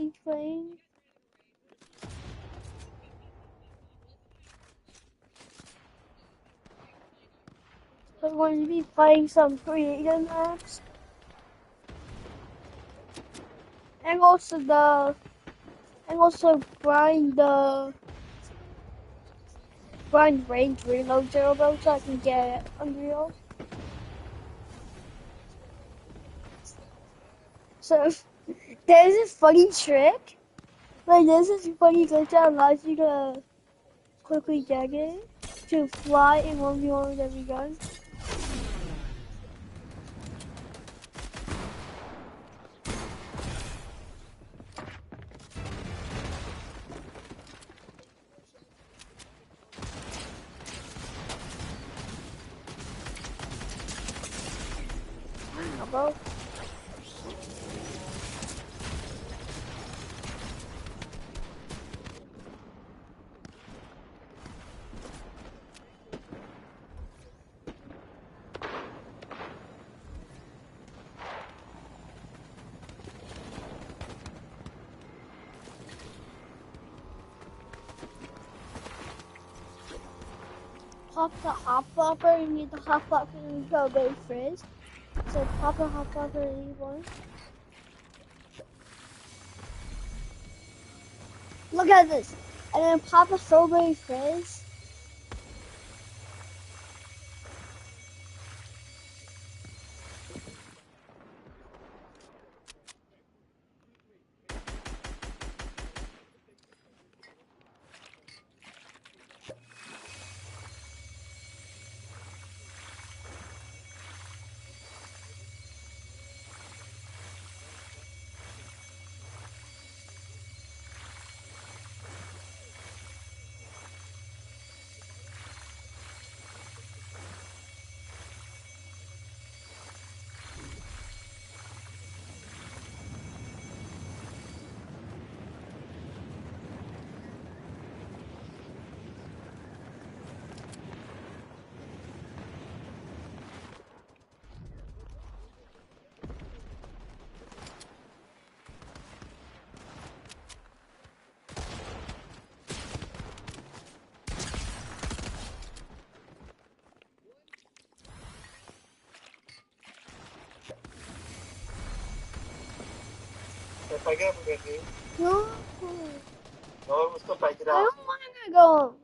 be playing. We're going to be playing some creative maps. And also grind range reload turbo so I can get Unreal. So there's a funny trick. Like there's this funny glitch that allows you to quickly get it to fly in 1v1 with every gun. Wow, bro. Pop the hop flopper, you need the hop flopper and go very frizz. So pop the hop flopper and leave one. Look at this. And then pop a strawberry frizz. No. I don't want to go.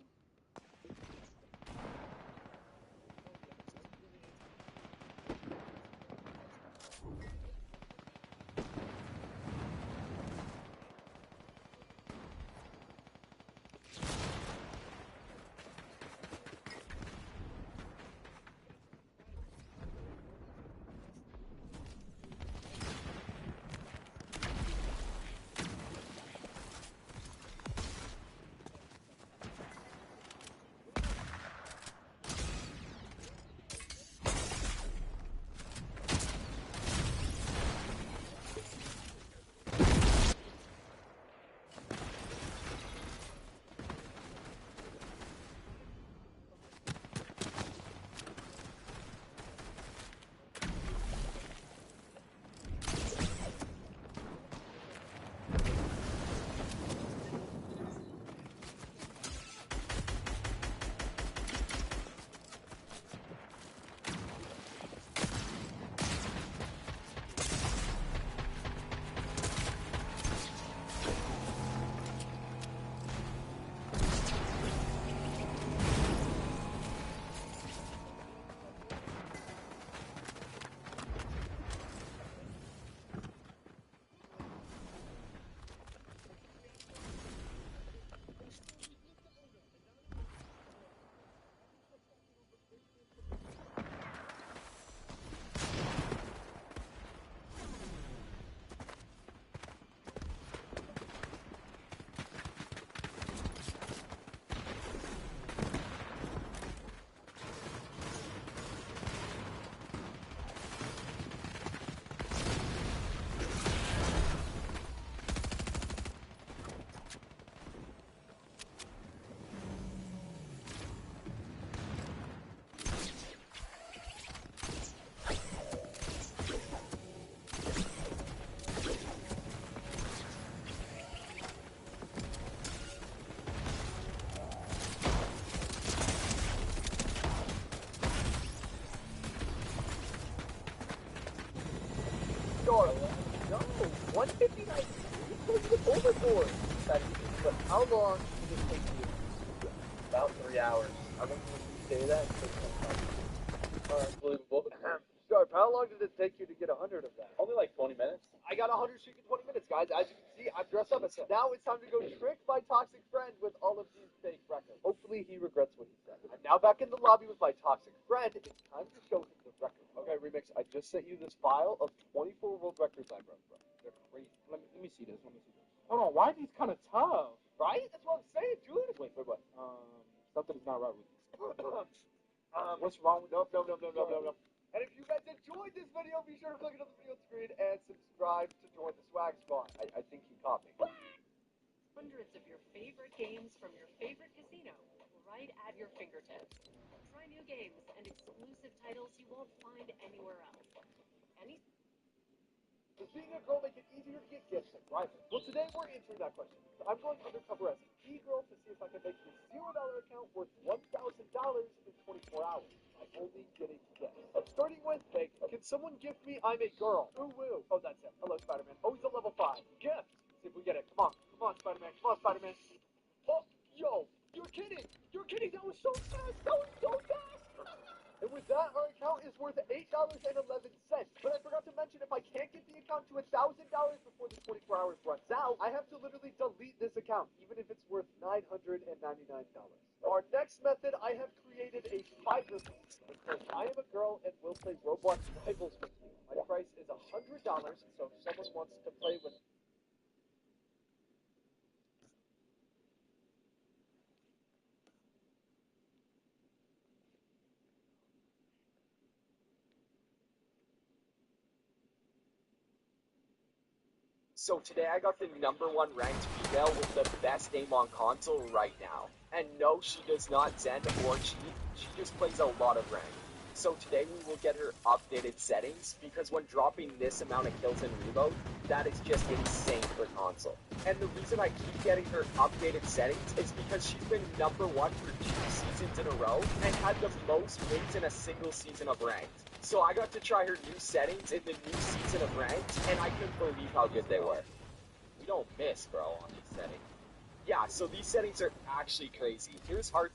overboard. But how long did it take you? About 3 hours. I wonder if you say that. Unbelievable. Sharp, how long did it take you to get 100 of that? Only like 20 minutes. I got 100 streak in 20 minutes, guys. As you can see, I'm dressed up. Now it's time to go trick my toxic friend with all of these fake records. Hopefully he regrets what he said. I'm now back in the lobby with my toxic friend. It's time to show him the record. Okay, Remix, I just sent you this file of 24 world records I broke, bro. They're crazy. Let me see this. Hold on, why are these kind of tough? Right? That's what I'm saying, dude. Wait, what? Something's not right with these. What's wrong with no. And if you guys enjoyed this video, be sure to click another video on the screen and subscribe to join the swag squad. I think he caught me. Hundreds of your favorite games from your favorite casino right at your fingertips. Try new games and exclusive titles you won't find anywhere else. Does being a girl make it easier to get gifts and prizes? Well, today we're answering that question. I'm going undercover as an e-girl to see if I can make this $0 account worth $1,000 in 24 hours. I'm only getting gifts. Starting with fake. Can someone gift me I'm a girl? Woo-woo. Oh, that's it. Hello, Spider-Man. Oh, he's a level 5. Gift. See if we get it. Come on, Spider-Man. Come on, Spider-Man. Oh, yo. You're kidding. That was so fast. And with that, our account is worth $8.11. But I forgot to mention, if I can't get the account to $1,000 before the 24 hours runs out, I have to literally delete this account, even if it's worth $999. Our next method, I have created a Fiverr page because I am a girl and will play Roblox Rivals with you. My price is $100, so if someone wants to play with So today I got the #1 ranked female with the best aim on console right now. And no, she does not Zen or cheat, she just plays a lot of ranked. So today we will get her updated settings, because when dropping this amount of kills in reload, that is just insane for console. And the reason I keep getting her updated settings is because she's been #1 for 2 seasons in a row, and had the most wins in a single season of ranked. So I got to try her new settings in the new season of ranked, and I couldn't believe how good they were. We don't miss, bro, on these settings. Yeah, so these settings are actually crazy. Here's hard.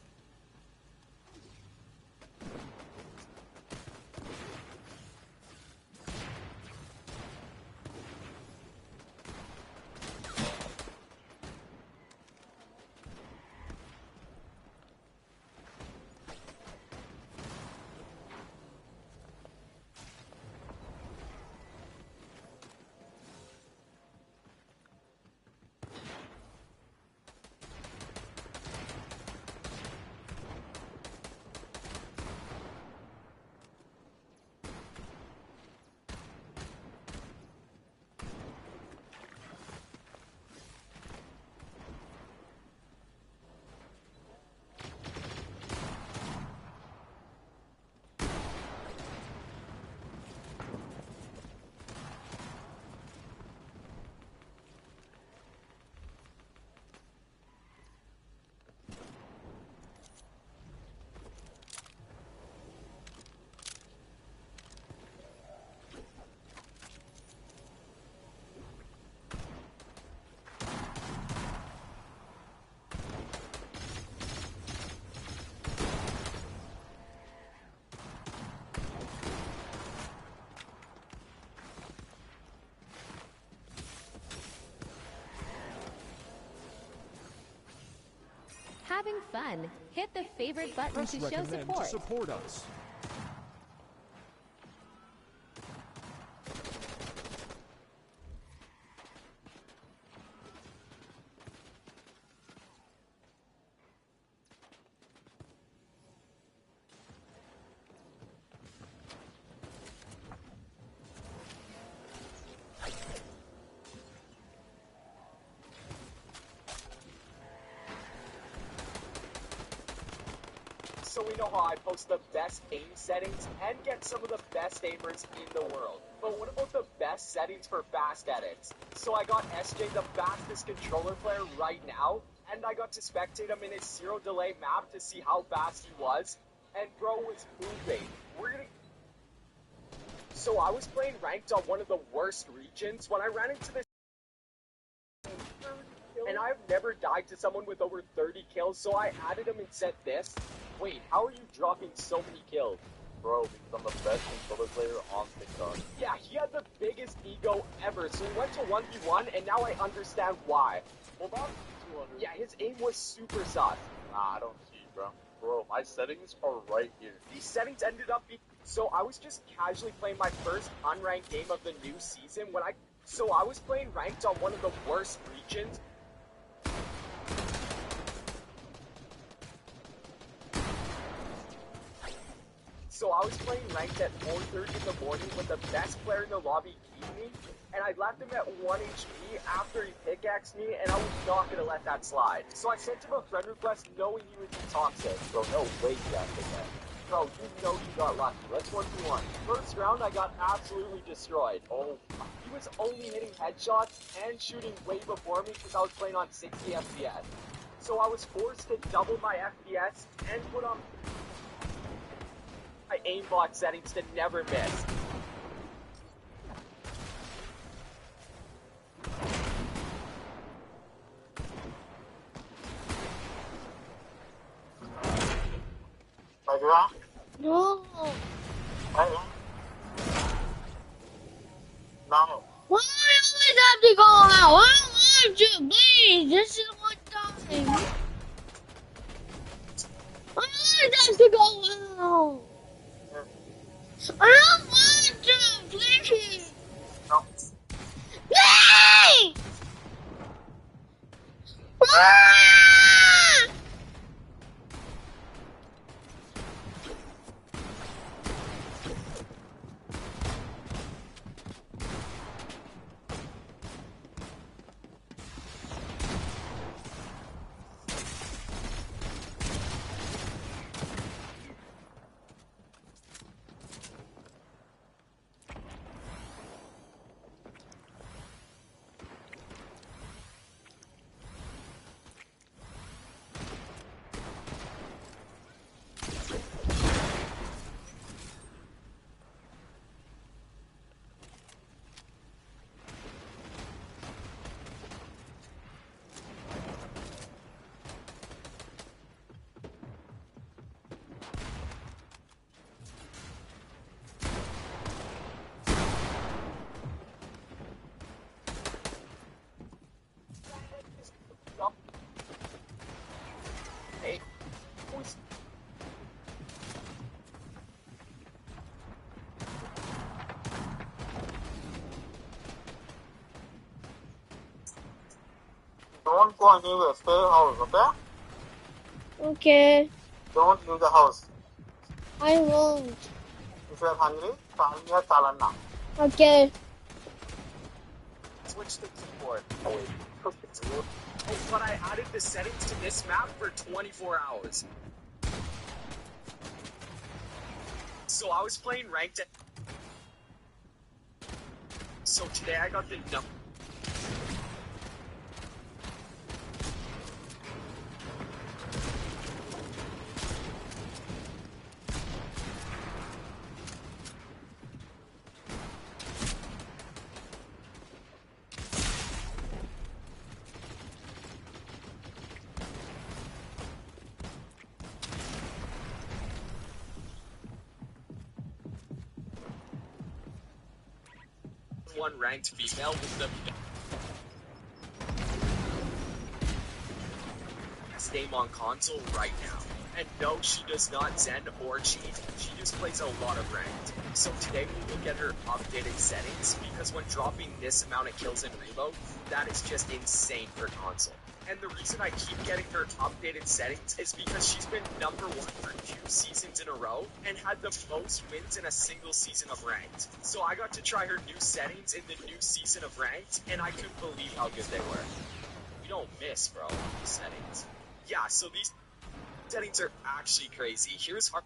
Having fun. Hit the favorite button Press to show recommend support. to support us. So we know how I post the best aim settings and get some of the best aimers in the world. But what about the best settings for fast edits? So I got SJ the fastest controller player right now, and I got to spectate him in his 0 delay map to see how fast he was, and bro was moving. So I was playing ranked on one of the worst regions when I ran into this I've never died to someone with over 30 kills, so I added him and said this. Wait, how are you dropping so many kills? Bro, because I'm the best controller player on TikTok. Yeah, he had the biggest ego ever, so he went to 1v1, and now I understand why. Well, not 200. Yeah, his aim was super sus. Nah, I don't see, bro. Bro, my settings are right here. These settings ended up being... So I was just casually playing my first unranked game of the new season when I... So I was playing ranked on one of the worst regions. So I was playing ranked at 4:30 in the morning with the best player in the lobby keep me, and I left him at 1 HP after he pickaxed me, and I was not going to let that slide. So I sent him a friend request knowing he would be toxic. Bro, no way you got pickaxe. Bro, you know you got lucky. Let's 1v1. First round, I got absolutely destroyed. Oh, He was only hitting headshots and shooting way before me because I was playing on 60 FPS. So I was forced to double my FPS and put on my aimbot settings to never miss. No. no. Why do I always have to go out? I don't want to, please. This is one time. I always have to go out. I don't want to, please. No. Please! Ah! Hey, boys. Don't go anywhere. Stay in the house, okay? Okay, Don't leave the house. I won't. If you're hungry, find me a talana. Okay. Switch the keyboard. Oh, wait. Oh, but I added the settings to this map for 24 hours. So I was playing ranked at... So today I got the number... one ranked female with the best aim on console right now. And no, she does not zen or cheat. She just plays a lot of ranked. So today we will get her updated settings because when dropping this amount of kills in reload, that is just insane for console. And the reason I keep getting her updated settings is because she's been #1 for 2 seasons in a row and had the most wins in a single season of ranked. So I got to try her new settings in the new season of ranked, and I couldn't believe how good they were. You don't miss, bro, these settings. Yeah, so these settings are actually crazy. Here's our...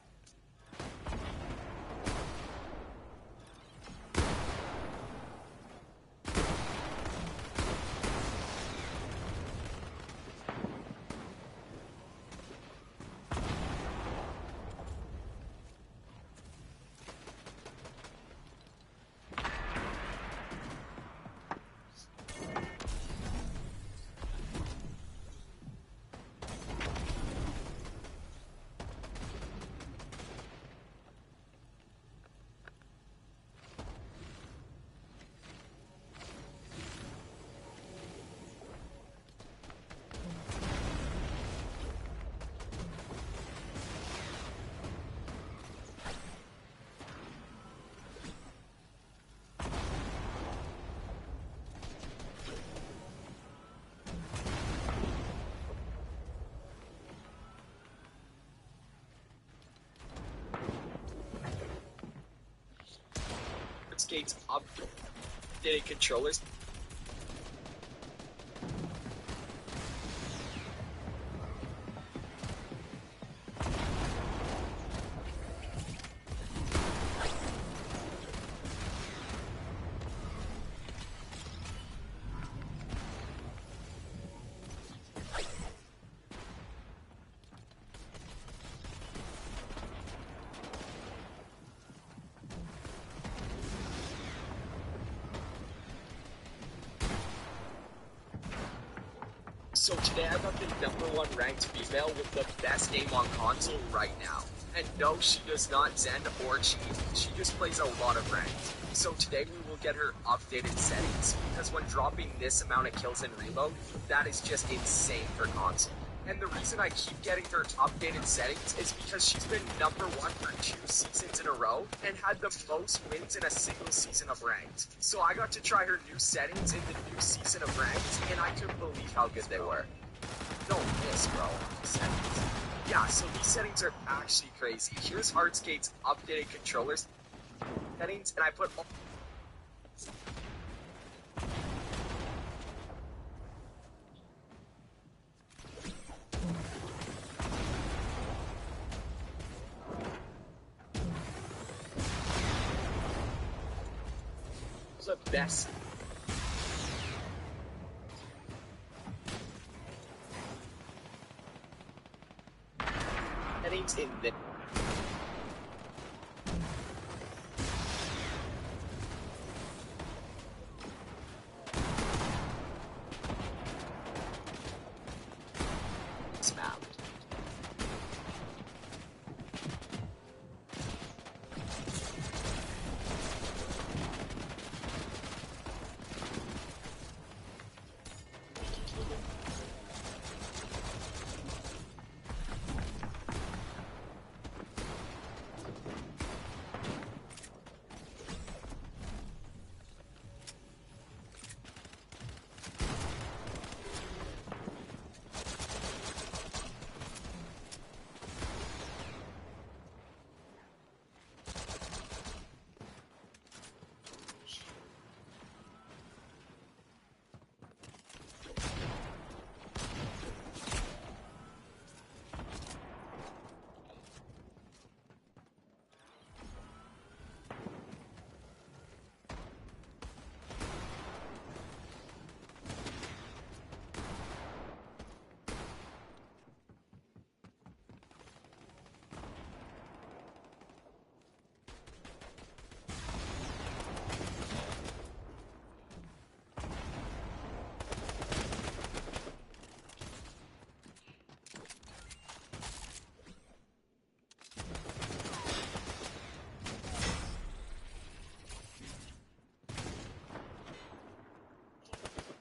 Hardscape's updated controllers. So today I got the #1 ranked female with the best game on console right now. And no, she does not Zen or cheat. She just plays a lot of ranked. So today we will get her updated settings, because when dropping this amount of kills in reload, that is just insane for console. And the reason I keep getting her updated settings is because she's been #1 for 2 seasons in a row and had the most wins in a single season of ranked. So I got to try her new settings in the new season of ranked, and I couldn't believe how good they were. Don't miss, bro. Settings. Yeah, so these settings are actually crazy. Here's Hardscape's updated controllers settings, and I put all the best settings in the map.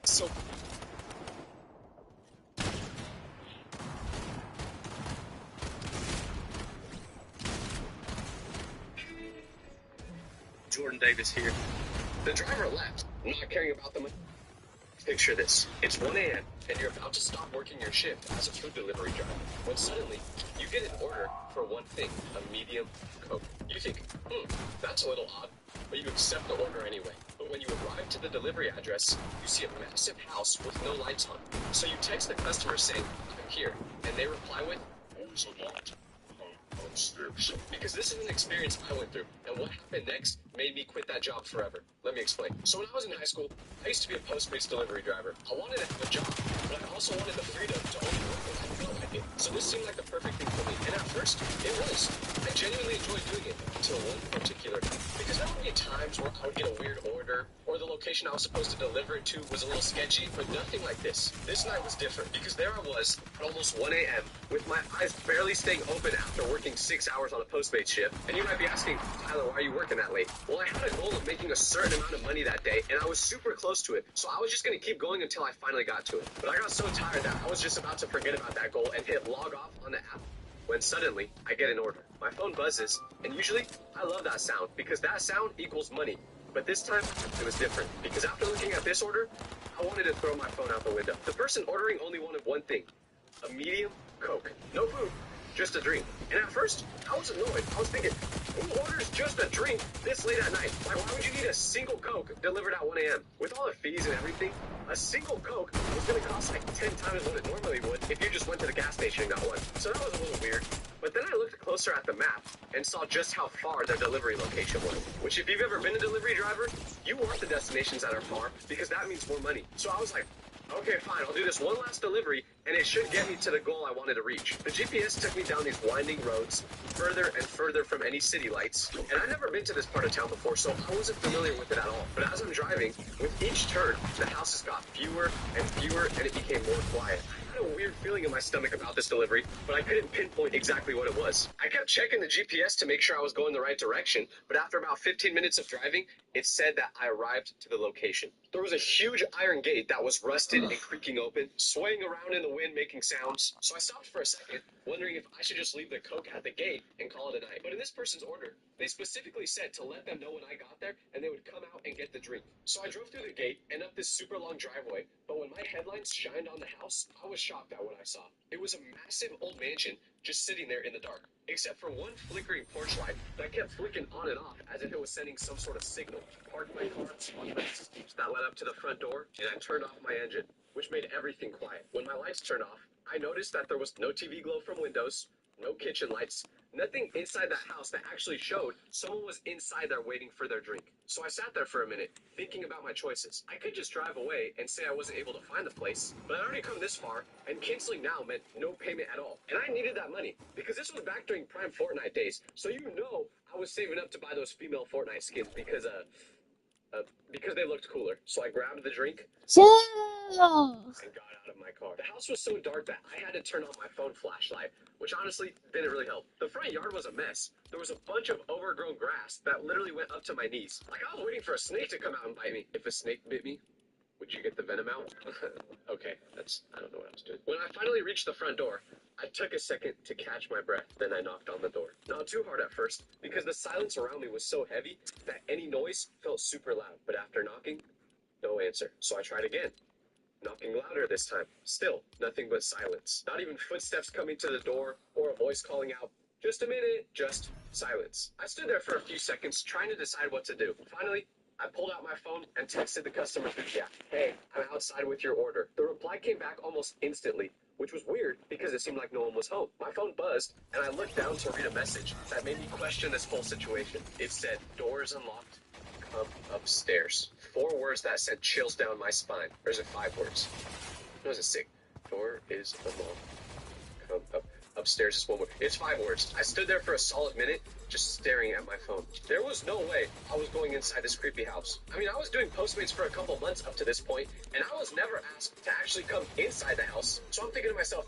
So Jordan Davis here. The driver left, not caring about the money. Picture this. It's 1 a.m. and you're about to stop working your shift as a food delivery driver, when suddenly you get an order for one thing, a medium Coke. You think, that's a little odd, but you accept the order anyway. But when you arrive to the delivery address, you see a massive house with no lights on. So you text the customer saying, I'm here, and they reply with, "Who's a lot?" Because this is an experience I went through, and what happened next made me quit that job forever. Let me explain. So when I was in high school, I used to be a Postmates delivery driver. I wanted to have a job, but I also wanted the freedom to only work when I felt like it. So this seemed like the perfect thing for me, and at first, it was. I genuinely enjoyed doing it until one particular night. Because there would be times where I would get a weird order, or the location I was supposed to deliver it to was a little sketchy, but nothing like this. This night was different, because there I was, at almost 1 a.m., with my eyes barely staying open after working 6 hours on a Postmates shift. And you might be asking, Tyler, why are you working that late? Well, I had a goal of making a certain amount of money that day, and I was super close to it, so I was just going to keep going until I finally got to it. But I got so tired that I was just about to forget about that goal and hit log off on the app, when suddenly, I get an order. My phone buzzes, and usually, I love that sound, because that sound equals money. But this time, it was different, because after looking at this order, I wanted to throw my phone out the window. The person ordering only wanted one thing, a medium Coke. No food, just a drink. And at first, I was annoyed. I was thinking, who orders just a drink this late at night? Like, why would you need a single Coke delivered at 1 a.m.? With all the fees and everything, a single Coke was going to cost like 10 times what it normally would if you just went to the gas station and got one. So that was a little weird. But then I looked closer at the map and saw just how far their delivery location was. Which, if you've ever been a delivery driver, you want the destinations that are far because that means more money. So I was like, okay, fine, I'll do this one last delivery, and it should get me to the goal I wanted to reach. The GPS took me down these winding roads, further and further from any city lights, and I've never been to this part of town before, so I wasn't familiar with it at all. But as I'm driving, with each turn, the houses got fewer and fewer, and it became more quiet. I had a weird feeling in my stomach about this delivery, but I couldn't pinpoint exactly what it was. I kept checking the GPS to make sure I was going the right direction, but after about 15 minutes of driving, it said that I arrived to the location. There was a huge iron gate that was rusted and creaking open, swaying around in the wind making sounds. So I stopped for a second, wondering if I should just leave the Coke at the gate and call it a night. But in this person's order, they specifically said to let them know when I got there and they would come out and get the drink. So I drove through the gate and up this super long driveway, but when my headlights shined on the house, I was shocked at what I saw. It was a massive old mansion just sitting there in the dark, except for one flickering porch light that kept flicking on and off as if it was sending some sort of signal. Parked my car on the steps that led up to the front door, and I turned off my engine, which made everything quiet. When my lights turned off, I noticed that there was no TV glow from windows, no kitchen lights, nothing inside the house that actually showed someone was inside there waiting for their drink. So I sat there for a minute, thinking about my choices. I could just drive away and say I wasn't able to find the place, but I'd already come this far, and canceling now meant no payment at all. And I needed that money, because this was back during prime Fortnite days, so you know I was saving up to buy those female Fortnite skins because they looked cooler. So I grabbed the drink Chill. and got out of my car. The house was so dark that I had to turn on my phone flashlight, which honestly didn't really help. The front yard was a mess. There was a bunch of overgrown grass that literally went up to my knees. Like I was waiting for a snake to come out and bite me. If a snake bit me, would you get the venom out? Okay, I don't know what I was doing. When I finally reached the front door, I took a second to catch my breath, then I knocked on the door. Not too hard at first, because the silence around me was so heavy that any noise felt super loud. But after knocking, no answer. So I tried again. Knocking louder this time. Still, nothing but silence. Not even footsteps coming to the door or a voice calling out, "Just a minute," just silence. I stood there for a few seconds trying to decide what to do. Finally, I pulled out my phone and texted the customer through the app. "Hey, I'm outside with your order." The reply came back almost instantly, which was weird because it seemed like no one was home. My phone buzzed, and I looked down to read a message that made me question this whole situation. It said, "Door is unlocked. Come upstairs." 4 words that sent chills down my spine. Or is it 5 words? No, is it 6? Door is unlocked. Come upstairs is 1 word. It's 5 words. I stood there for a solid minute, just staring at my phone. There was no way I was going inside this creepy house. I mean, I was doing Postmates for a couple months up to this point, and I was never asked to actually come inside the house. So I'm thinking to myself,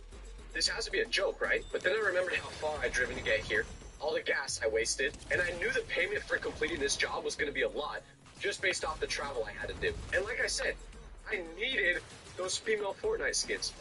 this has to be a joke, right? But then I remembered how far I'd driven to get here, all the gas I wasted, and I knew the payment for completing this job was going to be a lot, just based off the travel I had to do. And like I said, I needed those female Fortnite skins.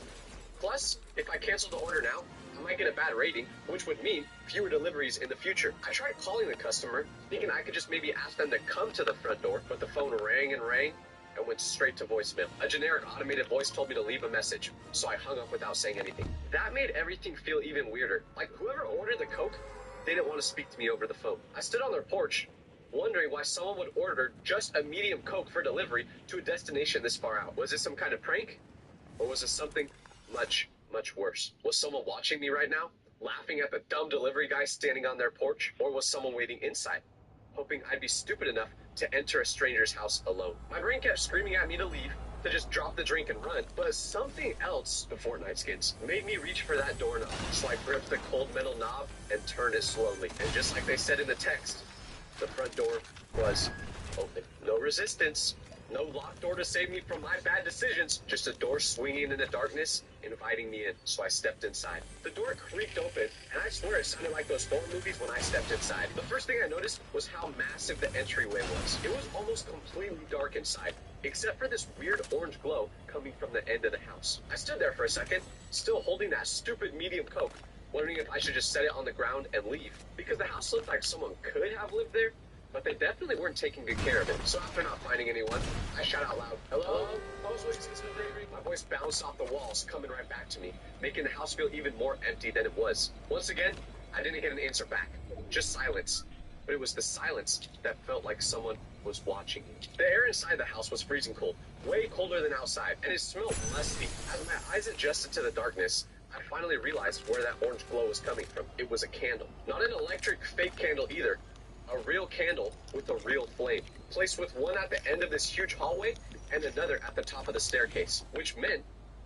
Plus, if I cancel the order now, I might get a bad rating, which would mean fewer deliveries in the future. I tried calling the customer, thinking I could just maybe ask them to come to the front door, but the phone rang and went straight to voicemail. A generic automated voice told me to leave a message, so I hung up without saying anything. That made everything feel even weirder. Like whoever ordered the Coke, they didn't want to speak to me over the phone. I stood on their porch, wondering why someone would order just a medium Coke for delivery to a destination this far out. Was it some kind of prank? Or was it something much, much worse? Was someone watching me right now, laughing at the dumb delivery guy standing on their porch? Or was someone waiting inside, hoping I'd be stupid enough to enter a stranger's house alone? My brain kept screaming at me to leave, to just drop the drink and run. But something else, the Fortnite skins, made me reach for that doorknob. So I gripped the cold metal knob and turned it slowly. And just like they said in the text, the front door was open. No resistance. No locked door to save me from my bad decisions. Just a door swinging in the darkness, inviting me in. So I stepped inside. The door creaked open, and I swear it sounded like those horror movies when I stepped inside. The first thing I noticed was how massive the entryway was. It was almost completely dark inside, except for this weird orange glow coming from the end of the house. I stood there for a second, still holding that stupid medium Coke, wondering if I should just set it on the ground and leave, because the house looked like someone could have lived there, but they definitely weren't taking good care of it. So after not finding anyone, I shout out loud, "Hello? My voice bounced off the walls, coming right back to me, making the house feel even more empty than it was. Once again, I didn't get an answer back, just silence. But it was the silence that felt like someone was watching me. The air inside the house was freezing cold, way colder than outside, and it smelled musty. As my eyes adjusted to the darkness, I finally realized where that orange glow was coming from. It was a candle. Not an electric fake candle either. A real candle with a real flame, placed with one at the end of this huge hallway and another at the top of the staircase, which meant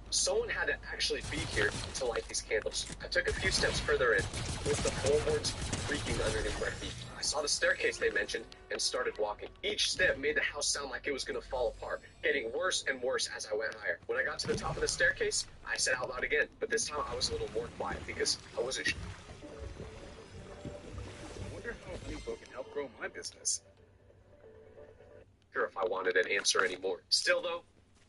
someone had to actually be here to light these candles. I took a few steps further in, with the floorboards creaking underneath my feet. I saw the staircase they mentioned and started walking. Each step made the house sound like it was going to fall apart, getting worse and worse as I went higher. When I got to the top of the staircase, I said out loud again, but this time I was a little more quiet because I wasn't sure. I wonder how a new book can help grow my business. If I wanted an answer anymore. Still though,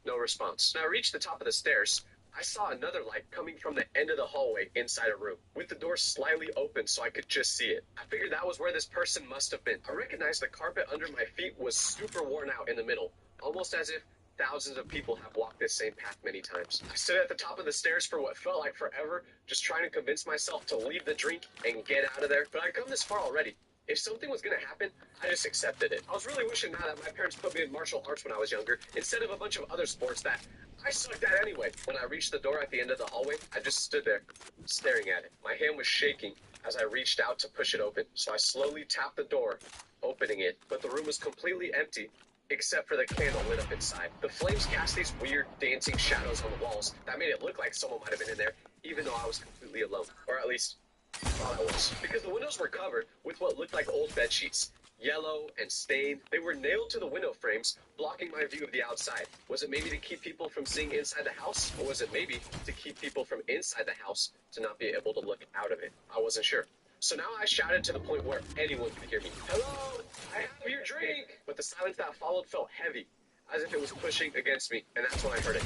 no response. When I reached the top of the stairs, I saw another light coming from the end of the hallway inside a room, with the door slightly open so I could just see it. I figured that was where this person must have been. I recognized the carpet under my feet was super worn out in the middle, almost as if thousands of people have walked this same path many times. I stood at the top of the stairs for what felt like forever, just trying to convince myself to leave the drink and get out of there, but I'd come this far already. If something was going to happen, I just accepted it. I was really wishing now that my parents put me in martial arts when I was younger, instead of a bunch of other sports that I sucked at anyway. When I reached the door at the end of the hallway, I just stood there, staring at it. My hand was shaking as I reached out to push it open, so I slowly tapped the door, opening it, but the room was completely empty, except for the candle lit up inside. The flames cast these weird dancing shadows on the walls that made it look like someone might have been in there, even though I was completely alone. Or at least, thought I was. Because the windows were covered with what looked like old bed sheets. Yellow and stained. They were nailed to the window frames, blocking my view of the outside. Was it maybe to keep people from seeing inside the house? Or was it maybe to keep people from inside the house to not be able to look out of it? I wasn't sure. So now I shouted to the point where anyone could hear me. "Hello, I have your drink!" But the silence that followed felt heavy, as if it was pushing against me, and that's when I heard it.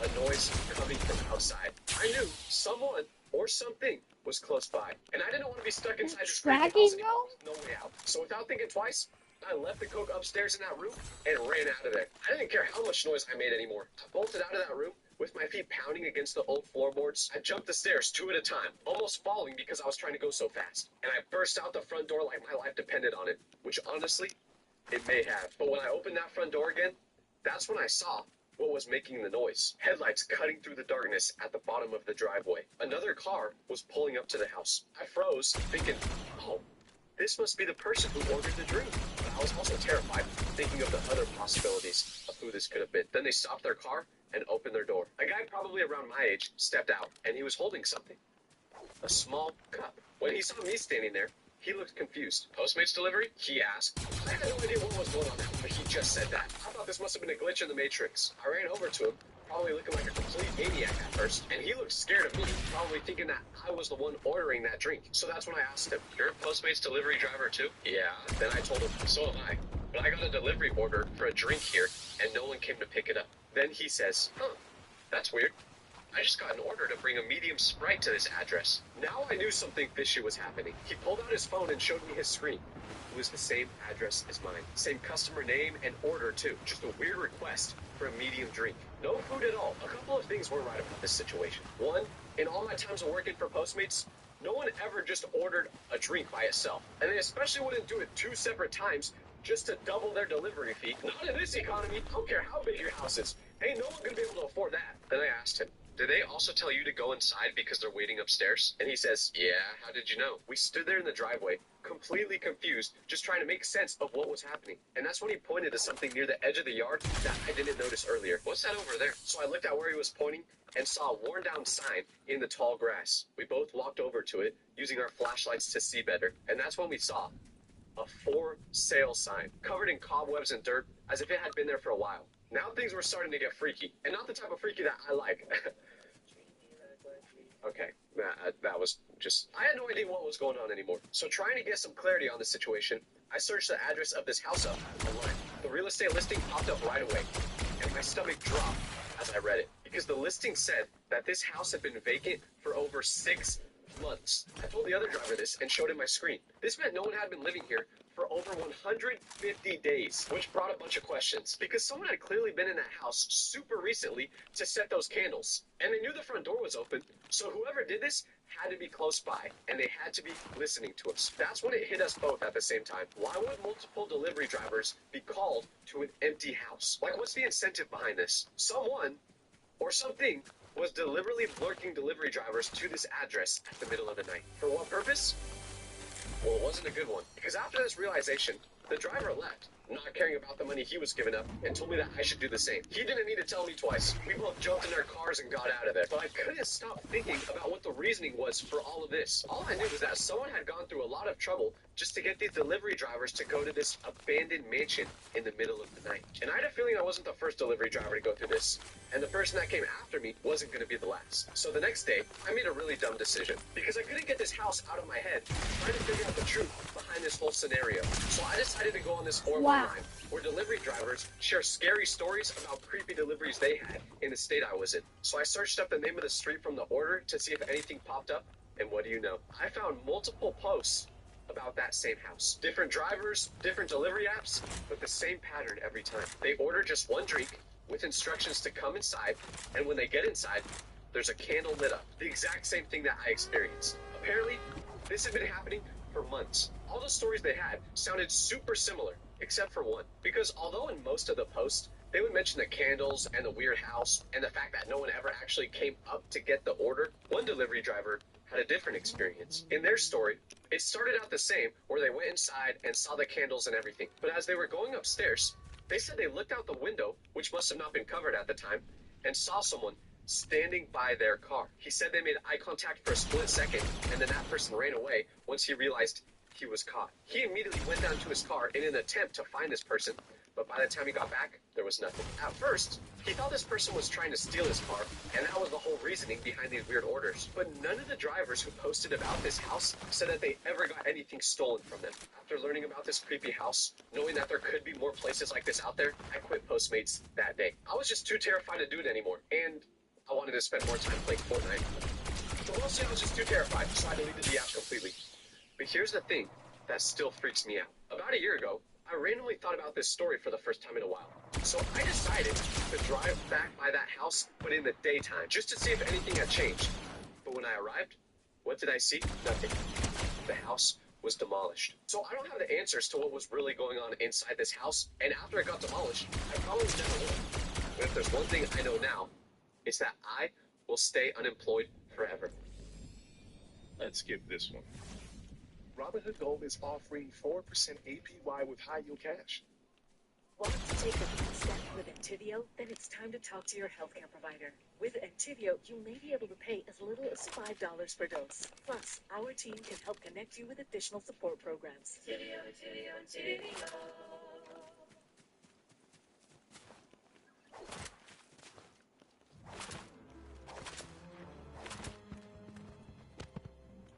A noise coming from outside. I knew someone or something was close by, and I didn't want to be stuck inside this crazy house Tracking anymore. No way out. So without thinking twice, I left the Coke upstairs in that room and ran out of there. I didn't care how much noise I made anymore. I bolted out of that room with my feet pounding against the old floorboards. I jumped the stairs 2 at a time, almost falling because I was trying to go so fast. And I burst out the front door like my life depended on it, which honestly, it may have. But when I opened that front door again, that's when I saw what was making the noise. Headlights cutting through the darkness at the bottom of the driveway. Another car was pulling up to the house. I froze, thinking, oh, this must be the person who ordered the drink. But I was also terrified, thinking of the other possibilities of who this could have been. Then they stopped their car and opened their door. A guy probably around my age stepped out, and he was holding something. A small cup. When he saw me standing there, he looked confused. "Postmates delivery?" he asked. I had no idea what was going on, but he just said that. I thought this must have been a glitch in the Matrix. I ran over to him, probably looking like a complete maniac at first, and he looked scared of me, probably thinking that I was the one ordering that drink. So that's when I asked him, "You're a Postmates delivery driver too?" "Yeah." Then I told him, "So am I. But I got a delivery order for a drink here, and no one came to pick it up." Then he says, "Huh, that's weird. I just got an order to bring a medium Sprite to this address." Now I knew something fishy was happening. He pulled out his phone and showed me his screen. It was the same address as mine. Same customer name and order too. Just a weird request for a medium drink. No food at all. A couple of things were right about this situation. One, in all my times of working for Postmates, no one ever just ordered a drink by itself. And they especially wouldn't do it 2 separate times just to double their delivery fee. Not in this economy. I don't care how big your house is. Ain't no one gonna be able to afford that. Then I asked him, "Do they also tell you to go inside because they're waiting upstairs?" And he says, "Yeah, how did you know?" We stood there in the driveway, completely confused, just trying to make sense of what was happening. And that's when he pointed to something near the edge of the yard that I didn't notice earlier. "What's that over there?" So I looked at where he was pointing and saw a worn down sign in the tall grass. We both walked over to it, using our flashlights to see better. And that's when we saw a for sale sign, covered in cobwebs and dirt, as if it had been there for a while. Now things were starting to get freaky, and not the type of freaky that I like. Okay, that was just... I had no idea what was going on anymore. So trying to get some clarity on the situation, I searched the address of this house up online. The real estate listing popped up right away, and my stomach dropped as I read it, because the listing said that this house had been vacant for over 6 months. I told the other driver this and showed him my screen. This meant no one had been living here for over 150 days, which brought a bunch of questions because someone had clearly been in that house super recently to set those candles, and they knew the front door was open, so whoever did this had to be close by, and they had to be listening to us. That's when it hit us both at the same time. Why would multiple delivery drivers be called to an empty house? Like, what's the incentive behind this? Someone or something was deliberately lurking delivery drivers to this address at the middle of the night. For what purpose? Well, it wasn't a good one, because after this realization, the driver left, not caring about the money he was giving up, and told me that I should do the same. He didn't need to tell me twice. We both jumped in our cars and got out of there. But I couldn't stop thinking about what the reasoning was for all of this. All I knew was that someone had gone through a lot of trouble just to get these delivery drivers to go to this abandoned mansion in the middle of the night. And I had a feeling I wasn't the first delivery driver to go through this, and the person that came after me wasn't going to be the last. So the next day, I made a really dumb decision, because I couldn't get this house out of my head, trying to figure out the truth behind this whole scenario. So I decided to go on this horrible Wow. line where delivery drivers share scary stories about creepy deliveries they had in the state I was in. So I searched up the name of the street from the order to see if anything popped up, and what do you know? I found multiple posts about that same house. Different drivers, different delivery apps, but the same pattern every time. They order just one drink with instructions to come inside, and when they get inside, there's a candle lit up. The exact same thing that I experienced. Apparently, this had been happening for months. All the stories they had sounded super similar, except for one. Because although in most of the posts, they would mention the candles and the weird house and the fact that no one ever actually came up to get the order, one delivery driver had a different experience. In their story, it started out the same, where they went inside and saw the candles and everything. But as they were going upstairs, they said they looked out the window, which must have not been covered at the time, and saw someone standing by their car. He said they made eye contact for a split second, and then that person ran away once he realized he was caught. He immediately went down to his car in an attempt to find this person, but by the time he got back, there was nothing. At first, he thought this person was trying to steal his car, and that was the whole reasoning behind these weird orders. But none of the drivers who posted about this house said that they ever got anything stolen from them. After learning about this creepy house, knowing that there could be more places like this out there, I quit Postmates that day. I was just too terrified to do it anymore, and I wanted to spend more time playing Fortnite. But mostly I was just too terrified, so I deleted the app completely. But here's the thing that still freaks me out. About a year ago, I randomly thought about this story for the first time in a while. So I decided to drive back by that house, but in the daytime, just to see if anything had changed. But when I arrived, what did I see? Nothing. The house was demolished. So I don't have the answers to what was really going on inside this house, and after it got demolished, I probably never will. But if there's one thing I know now, it's that I will stay unemployed forever. Let's skip this one. Robinhood Gold is offering 4% APY with high yield cash. Want to take the next step with Entivio? Then it's time to talk to your healthcare provider. With Entivio, you may be able to pay as little as $5 per dose. Plus, our team can help connect you with additional support programs. Entivio.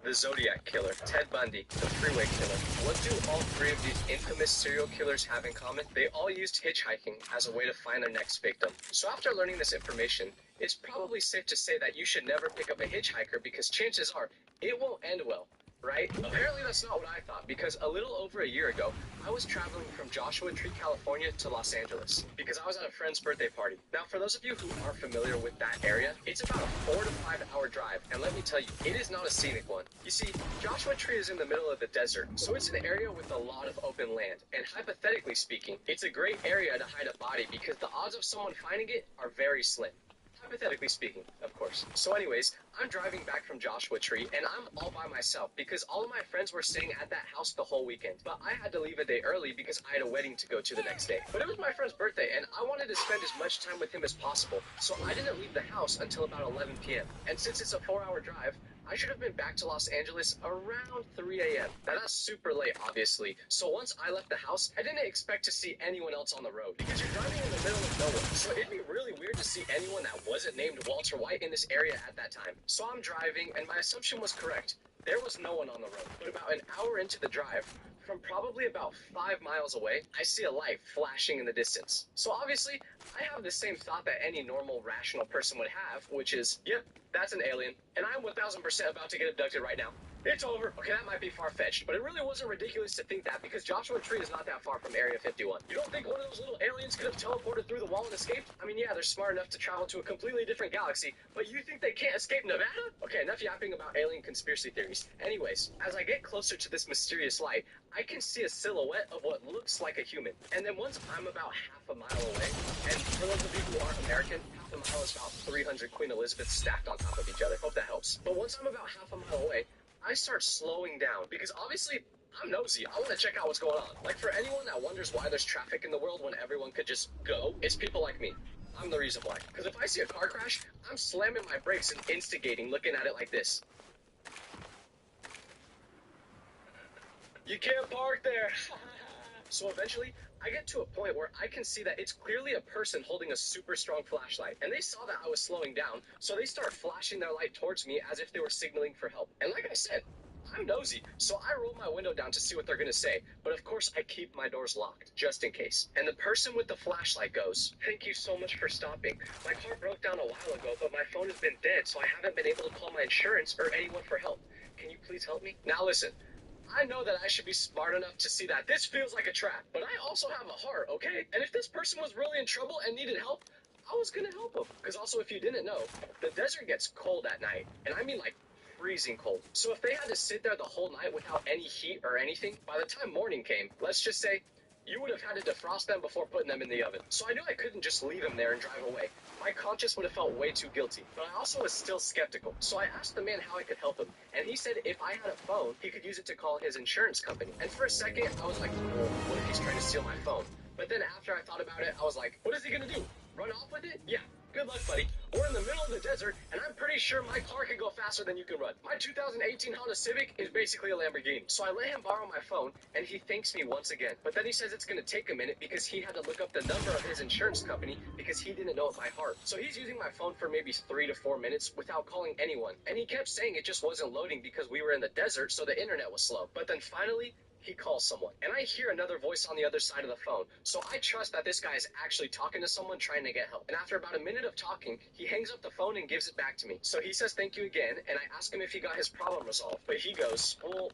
The Zodiac Killer, Ted Bundy, the Freeway Killer. What do all three of these infamous serial killers have in common? They all used hitchhiking as a way to find their next victim. So after learning this information, it's probably safe to say that you should never pick up a hitchhiker because chances are it won't end well, right? Apparently that's not what I thought, because a little over a year ago, I was traveling from Joshua Tree, California to Los Angeles because I was at a friend's birthday party. Now, for those of you who are familiar with that area, it's about a 4 to 5 hour drive, and let me tell you, it is not a scenic one. You see, Joshua Tree is in the middle of the desert, so it's an area with a lot of open land, and hypothetically speaking, it's a great area to hide a body because the odds of someone finding it are very slim. Hypothetically speaking, of course. So anyways, I'm driving back from Joshua Tree, and I'm all by myself because all of my friends were staying at that house the whole weekend. But I had to leave a day early because I had a wedding to go to the next day. But it was my friend's birthday, and I wanted to spend as much time with him as possible, so I didn't leave the house until about 11 p.m. And since it's a 4-hour drive, I should have been back to Los Angeles around 3 a.m. Now that's super late, obviously. So once I left the house, I didn't expect to see anyone else on the road because you're driving in the middle of nowhere. So it'd be really weird to see anyone that wasn't named Walter White in this area at that time. So I'm driving, and my assumption was correct. There was no one on the road. But about an hour into the drive, from probably about 5 miles away, I see a light flashing in the distance. So obviously, I have the same thought that any normal, rational person would have, which is, yep, that's an alien, and I'm 1000% about to get abducted right now. It's over. Okay, that might be far-fetched, but it really wasn't ridiculous to think that because Joshua Tree is not that far from Area 51. You don't think one of those little aliens could have teleported through the wall and escaped? I mean, yeah, they're smart enough to travel to a completely different galaxy, but you think they can't escape Nevada? Okay, enough yapping about alien conspiracy theories. Anyways, as I get closer to this mysterious light, I can see a silhouette of what looks like a human. And then once I'm about half a mile away, and for those of you who aren't American, half a mile is about 300 Queen Elizabeths stacked on top of each other. Hope that helps. But once I'm about half a mile away, I start slowing down because obviously I'm nosy. I want to check out what's going on. Like for anyone that wonders why there's traffic in the world when everyone could just go, it's people like me. I'm the reason why. Because if I see a car crash, I'm slamming my brakes and instigating, looking at it like this. You can't park there. So eventually, I get to a point where I can see that it's clearly a person holding a super strong flashlight. And they saw that I was slowing down, so they start flashing their light towards me as if they were signaling for help. And like I said, I'm nosy, so I roll my window down to see what they're gonna say. But of course, I keep my doors locked, just in case. And the person with the flashlight goes, "Thank you so much for stopping. My car broke down a while ago, but my phone has been dead, so I haven't been able to call my insurance or anyone for help. Can you please help me?" Now listen. I know that I should be smart enough to see that this feels like a trap, but I also have a heart, okay? And if this person was really in trouble and needed help, I was gonna help them. Because also, if you didn't know, the desert gets cold at night, and I mean like freezing cold. So if they had to sit there the whole night without any heat or anything, by the time morning came, let's just say, you would have had to defrost them before putting them in the oven. So I knew I couldn't just leave them there and drive away. My conscience would have felt way too guilty, but I also was still skeptical. So I asked the man how I could help him, and he said if I had a phone, he could use it to call his insurance company. And for a second, I was like, oh, what if he's trying to steal my phone? But then after I thought about it, I was like, what is he gonna do? Run off with it? Yeah. Good luck, buddy. We're in the middle of the desert, and I'm pretty sure my car can go faster than you can run. My 2018 Honda Civic is basically a Lamborghini. So I let him borrow my phone, and he thanks me once again. But then he says it's going to take a minute because he had to look up the number of his insurance company because he didn't know it by heart. So he's using my phone for maybe 3 to 4 minutes without calling anyone. And he kept saying it just wasn't loading because we were in the desert, so the internet was slow. But then finally, he calls someone, and I hear another voice on the other side of the phone, so I trust that this guy is actually talking to someone trying to get help. And after about a minute of talking, he hangs up the phone and gives it back to me. So he says thank you again, and I ask him if he got his problem resolved, but he goes, well,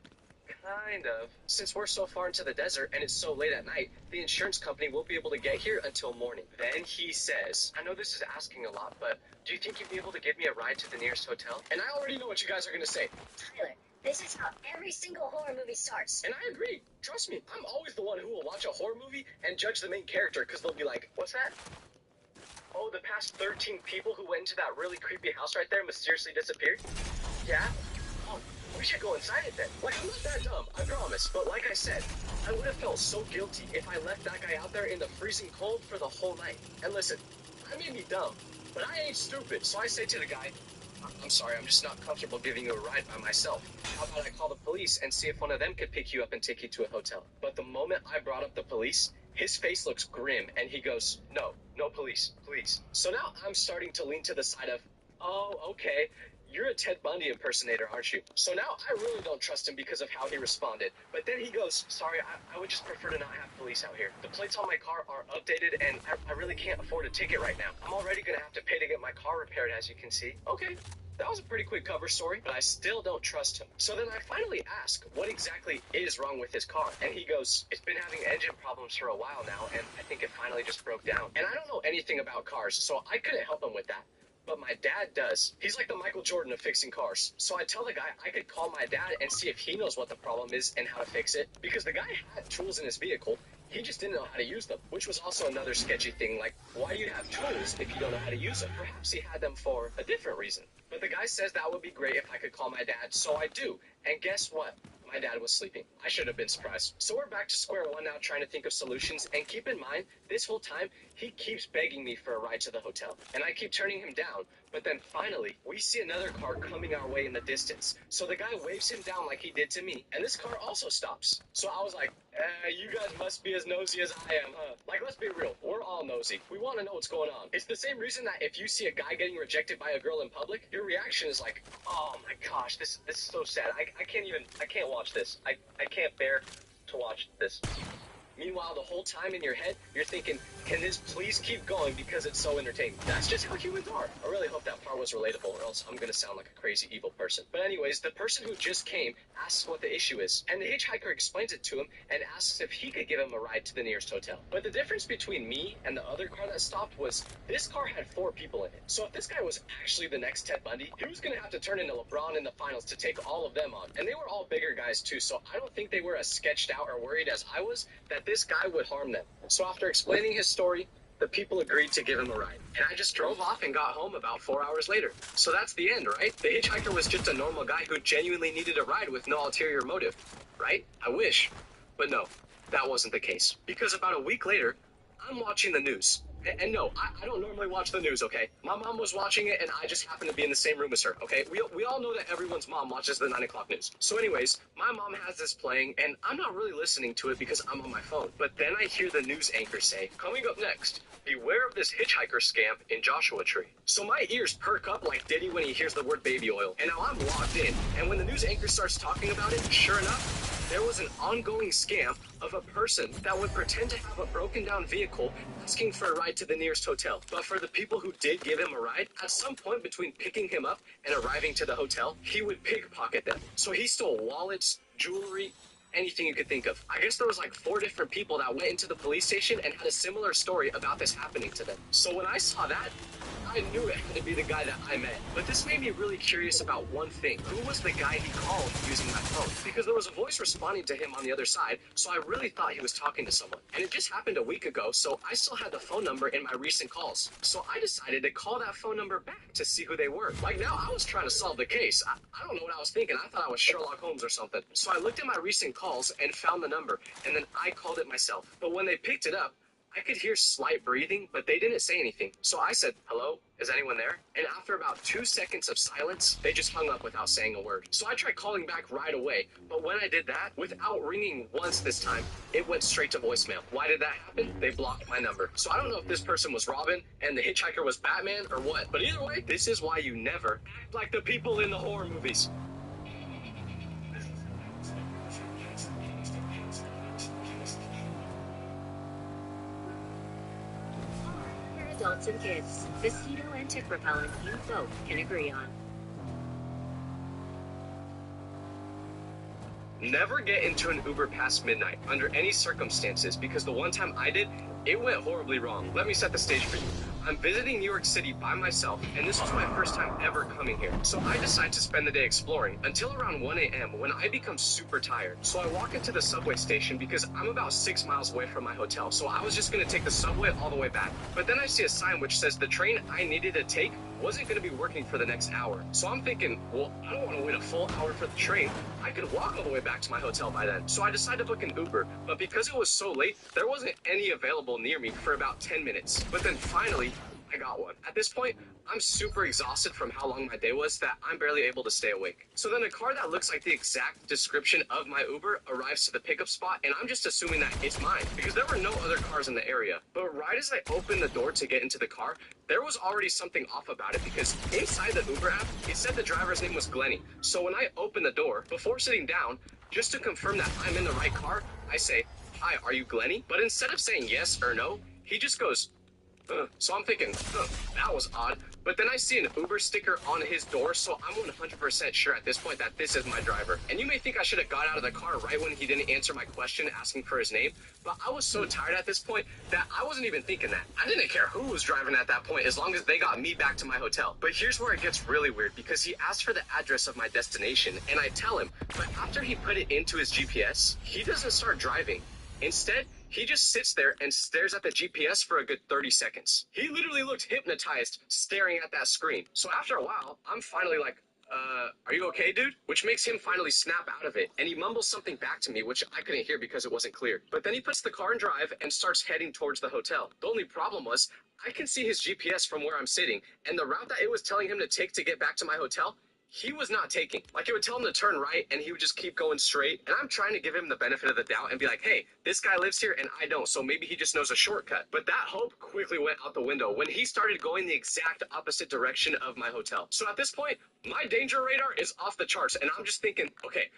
kind of. Since we're so far into the desert and it's so late at night, the insurance company won't be able to get here until morning. Then he says, I know this is asking a lot, but do you think you'd be able to give me a ride to the nearest hotel? And I already know what you guys are going to say. Tyler, this is how every single horror movie starts. And I agree. Trust me, I'm always the one who will watch a horror movie and judge the main character because they'll be like, what's that? Oh, the past 13 people who went into that really creepy house right there mysteriously disappeared? Yeah? Oh, we should go inside it then. Like, I'm not that dumb, I promise. But like I said, I would have felt so guilty if I left that guy out there in the freezing cold for the whole night. And listen, I may be dumb, but I ain't stupid. So I say to the guy, I'm sorry, I'm just not comfortable giving you a ride by myself. How about I call the police and see if one of them could pick you up and take you to a hotel? But the moment I brought up the police, his face looks grim and he goes, no police, please. So now I'm starting to lean to the side of, oh, okay, you're a Ted Bundy impersonator, aren't you? So now I really don't trust him because of how he responded. But then he goes, sorry, I would just prefer to not have police out here. The plates on my car are updated and I really can't afford a ticket right now. I'm already gonna have to pay to get my car repaired, as you can see. Okay. That was a pretty quick cover story, but I still don't trust him. So then I finally ask what exactly is wrong with his car. And he goes, it's been having engine problems for a while now, and I think it finally just broke down. And I don't know anything about cars, so I couldn't help him with that. But my dad does. He's like the Michael Jordan of fixing cars. So I tell the guy I could call my dad and see if he knows what the problem is and how to fix it. Because the guy had tools in his vehicle, he just didn't know how to use them, which was also another sketchy thing. Like, why do you have tools if you don't know how to use them? Perhaps he had them for a different reason. But the guy says that would be great if I could call my dad, so I do. And guess what? My dad was sleeping. I should have been surprised. So we're back to square one now, trying to think of solutions. And keep in mind, this whole time, he keeps begging me for a ride to the hotel. And I keep turning him down. But then finally, we see another car coming our way in the distance. So the guy waves him down like he did to me. And this car also stops. So I was like, you guys must be as nosy as I am, huh? Like, let's be real. We're all nosy. We want to know what's going on. It's the same reason that if you see a guy getting rejected by a girl in public, your reaction is like, oh my gosh, this is so sad. I can't watch this. I can't bear to watch this. Meanwhile, the whole time in your head, you're thinking, can this please keep going because it's so entertaining? That's just how humans are. I really hope that part was relatable, or else I'm gonna sound like a crazy evil person. But anyways, the person who just came asks what the issue is, and the hitchhiker explains it to him and asks if he could give him a ride to the nearest hotel. But the difference between me and the other car that stopped was this car had 4 people in it. So if this guy was actually the next Ted Bundy, he was gonna have to turn into LeBron in the finals to take all of them on. And they were all bigger guys too, so I don't think they were as sketched out or worried as I was that this guy would harm them. So after explaining his story, the people agreed to give him a ride. And I just drove off and got home about 4 hours later. So that's the end, right? The hitchhiker was just a normal guy who genuinely needed a ride with no ulterior motive, right? I wish. But no, that wasn't the case. Because about a week later, I'm watching the news. And no, I don't normally watch the news, okay? My mom was watching it, and I just happened to be in the same room as her, okay? We all know that everyone's mom watches the 9 o'clock news. So anyways, my mom has this playing, and I'm not really listening to it because I'm on my phone. But then I hear the news anchor say, coming up next, beware of this hitchhiker scam in Joshua Tree. So my ears perk up like Diddy when he hears the word baby oil. And now I'm locked in. And when the news anchor starts talking about it, sure enough, there was an ongoing scam of a person that would pretend to have a broken down vehicle asking for a ride to the nearest hotel. But for the people who did give him a ride, at some point between picking him up and arriving to the hotel, he would pickpocket them. So he stole wallets, jewelry, anything you could think of. I guess there was like 4 different people that went into the police station and had a similar story about this happening to them. So when I saw that, I knew it had to be the guy that I met. But this made me really curious about one thing. Who was the guy he called using my phone? Because there was a voice responding to him on the other side, so I really thought he was talking to someone. And it just happened a week ago, so I still had the phone number in my recent calls. So I decided to call that phone number back to see who they were. Like now, I was trying to solve the case. I don't know what I was thinking. I thought I was Sherlock Holmes or something. So I looked at my recent calls and found the number, and then I called it myself. But when they picked it up, I could hear slight breathing, but they didn't say anything. So I said, hello, is anyone there? And after about 2 seconds of silence, they just hung up without saying a word. So I tried calling back right away, but when I did that, without ringing once this time, it went straight to voicemail. Why did that happen? They blocked my number. So I don't know if this person was Robin and the hitchhiker was Batman or what, but either way, this is why you never act like the people in the horror movies. Adults and kids, mosquito and tick repellent you both can agree on. Never get into an Uber past midnight under any circumstances, because the one time I did, it went horribly wrong. Let me set the stage for you. I'm visiting New York City by myself, and this was my first time ever coming here. So I decide to spend the day exploring until around 1 a.m. when I become super tired. So I walk into the subway station because I'm about 6 miles away from my hotel. So I was just gonna take the subway all the way back. But then I see a sign which says the train I needed to take wasn't gonna be working for the next hour. So I'm thinking, well, I don't wanna wait a full hour for the train. I could walk all the way back to my hotel by then. So I decided to book an Uber, but because it was so late, there wasn't any available near me for about 10 minutes. But then finally, I got one. At this point, I'm super exhausted from how long my day was that I'm barely able to stay awake. So then a car that looks like the exact description of my Uber arrives to the pickup spot, and I'm just assuming that it's mine because there were no other cars in the area. But right as I opened the door to get into the car, there was already something off about it because inside the Uber app, it said the driver's name was Glenny. So when I opened the door, before sitting down, just to confirm that I'm in the right car, I say, "Hi, are you Glenny?" But instead of saying yes or no, he just goes, So I'm thinking, that was odd. But then I see an Uber sticker on his door, so I'm 100% sure at this point that this is my driver. And you may think I should have got out of the car right when he didn't answer my question asking for his name, but I was so tired at this point that I wasn't even thinking that. I didn't care who was driving at that point as long as they got me back to my hotel. But here's where it gets really weird because he asked for the address of my destination, and I tell him, but after he put it into his GPS, he doesn't start driving. Instead, he just sits there and stares at the GPS for a good 30 seconds. He literally looked hypnotized staring at that screen. So after a while, I'm finally like, are you okay, dude? Which makes him finally snap out of it. And he mumbles something back to me, which I couldn't hear because it wasn't clear. But then he puts the car in drive and starts heading towards the hotel. The only problem was, I can see his GPS from where I'm sitting, and the route that it was telling him to take to get back to my hotel, he was not taking. Like, it would tell him to turn right, and he would just keep going straight. And I'm trying to give him the benefit of the doubt and be like, hey, this guy lives here and I don't, so maybe he just knows a shortcut. But that hope quickly went out the window when he started going the exact opposite direction of my hotel. So at this point, my danger radar is off the charts, and I'm just thinking, okay,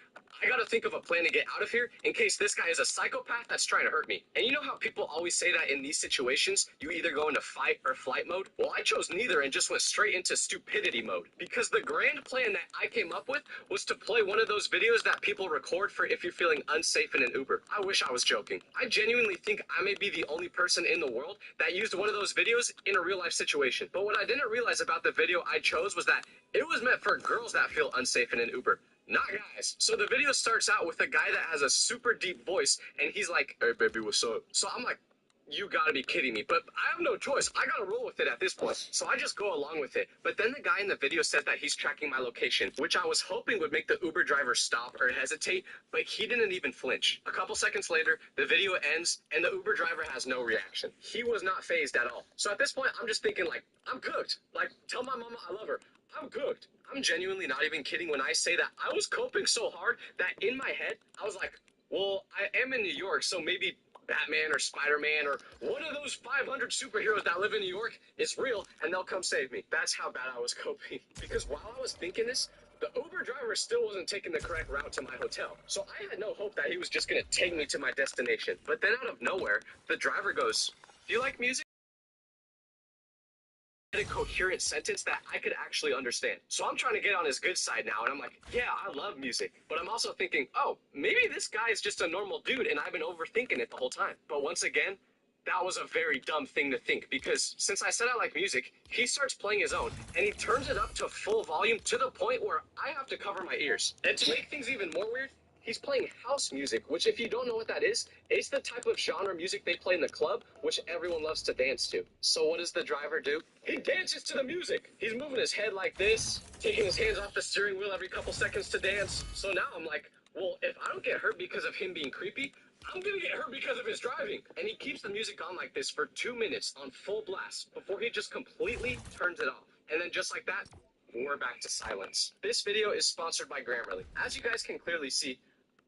I gotta think of a plan to get out of here in case this guy is a psychopath that's trying to hurt me. And you know how people always say that in these situations, you either go into fight or flight mode? Well, I chose neither and just went straight into stupidity mode. Because the grand plan that I came up with was to play one of those videos that people record for if you're feeling unsafe in an Uber. I wish I was joking. I genuinely think I may be the only person in the world that used one of those videos in a real life situation. But what I didn't realize about the video I chose was that it was meant for girls that feel unsafe in an Uber, not guys. So the video starts out with a guy that has a super deep voice, and he's like, hey baby, what's up? So I'm like, you gotta be kidding me. But I have no choice. I gotta roll with it at this point. So I just go along with it. But then the guy in the video said that he's tracking my location, which I was hoping would make the Uber driver stop or hesitate, but he didn't even flinch. A couple seconds later, the video ends, and the Uber driver has no reaction. He was not fazed at all. So at this point, I'm just thinking, like, I'm cooked. Like, tell my mama I love her. I'm cooked. I'm genuinely not even kidding when I say that I was coping so hard that in my head, I was like, well, I am in New York, so maybe Batman or Spider-Man or one of those 500 superheroes that live in New York is real, and they'll come save me. That's how bad I was coping. Because while I was thinking this, the Uber driver still wasn't taking the correct route to my hotel. So I had no hope that he was just going to take me to my destination. But then out of nowhere, the driver goes, do you like music? A coherent sentence that I could actually understand. So I'm trying to get on his good side now, and I'm like, yeah, I love music. But I'm also thinking, oh, maybe this guy is just a normal dude, and I've been overthinking it the whole time. But once again, that was a very dumb thing to think, because since I said I like music, he starts playing his own, and he turns it up to full volume to the point where I have to cover my ears. And to make things even more weird, he's playing house music, which if you don't know what that is, it's the type of genre music they play in the club, which everyone loves to dance to. So what does the driver do? He dances to the music. He's moving his head like this, taking his hands off the steering wheel every couple seconds to dance. So now I'm like, well, if I don't get hurt because of him being creepy, I'm gonna get hurt because of his driving. And he keeps the music on like this for 2 minutes on full blast before he just completely turns it off. And then just like that, we're back to silence. This video is sponsored by Grammarly. As you guys can clearly see,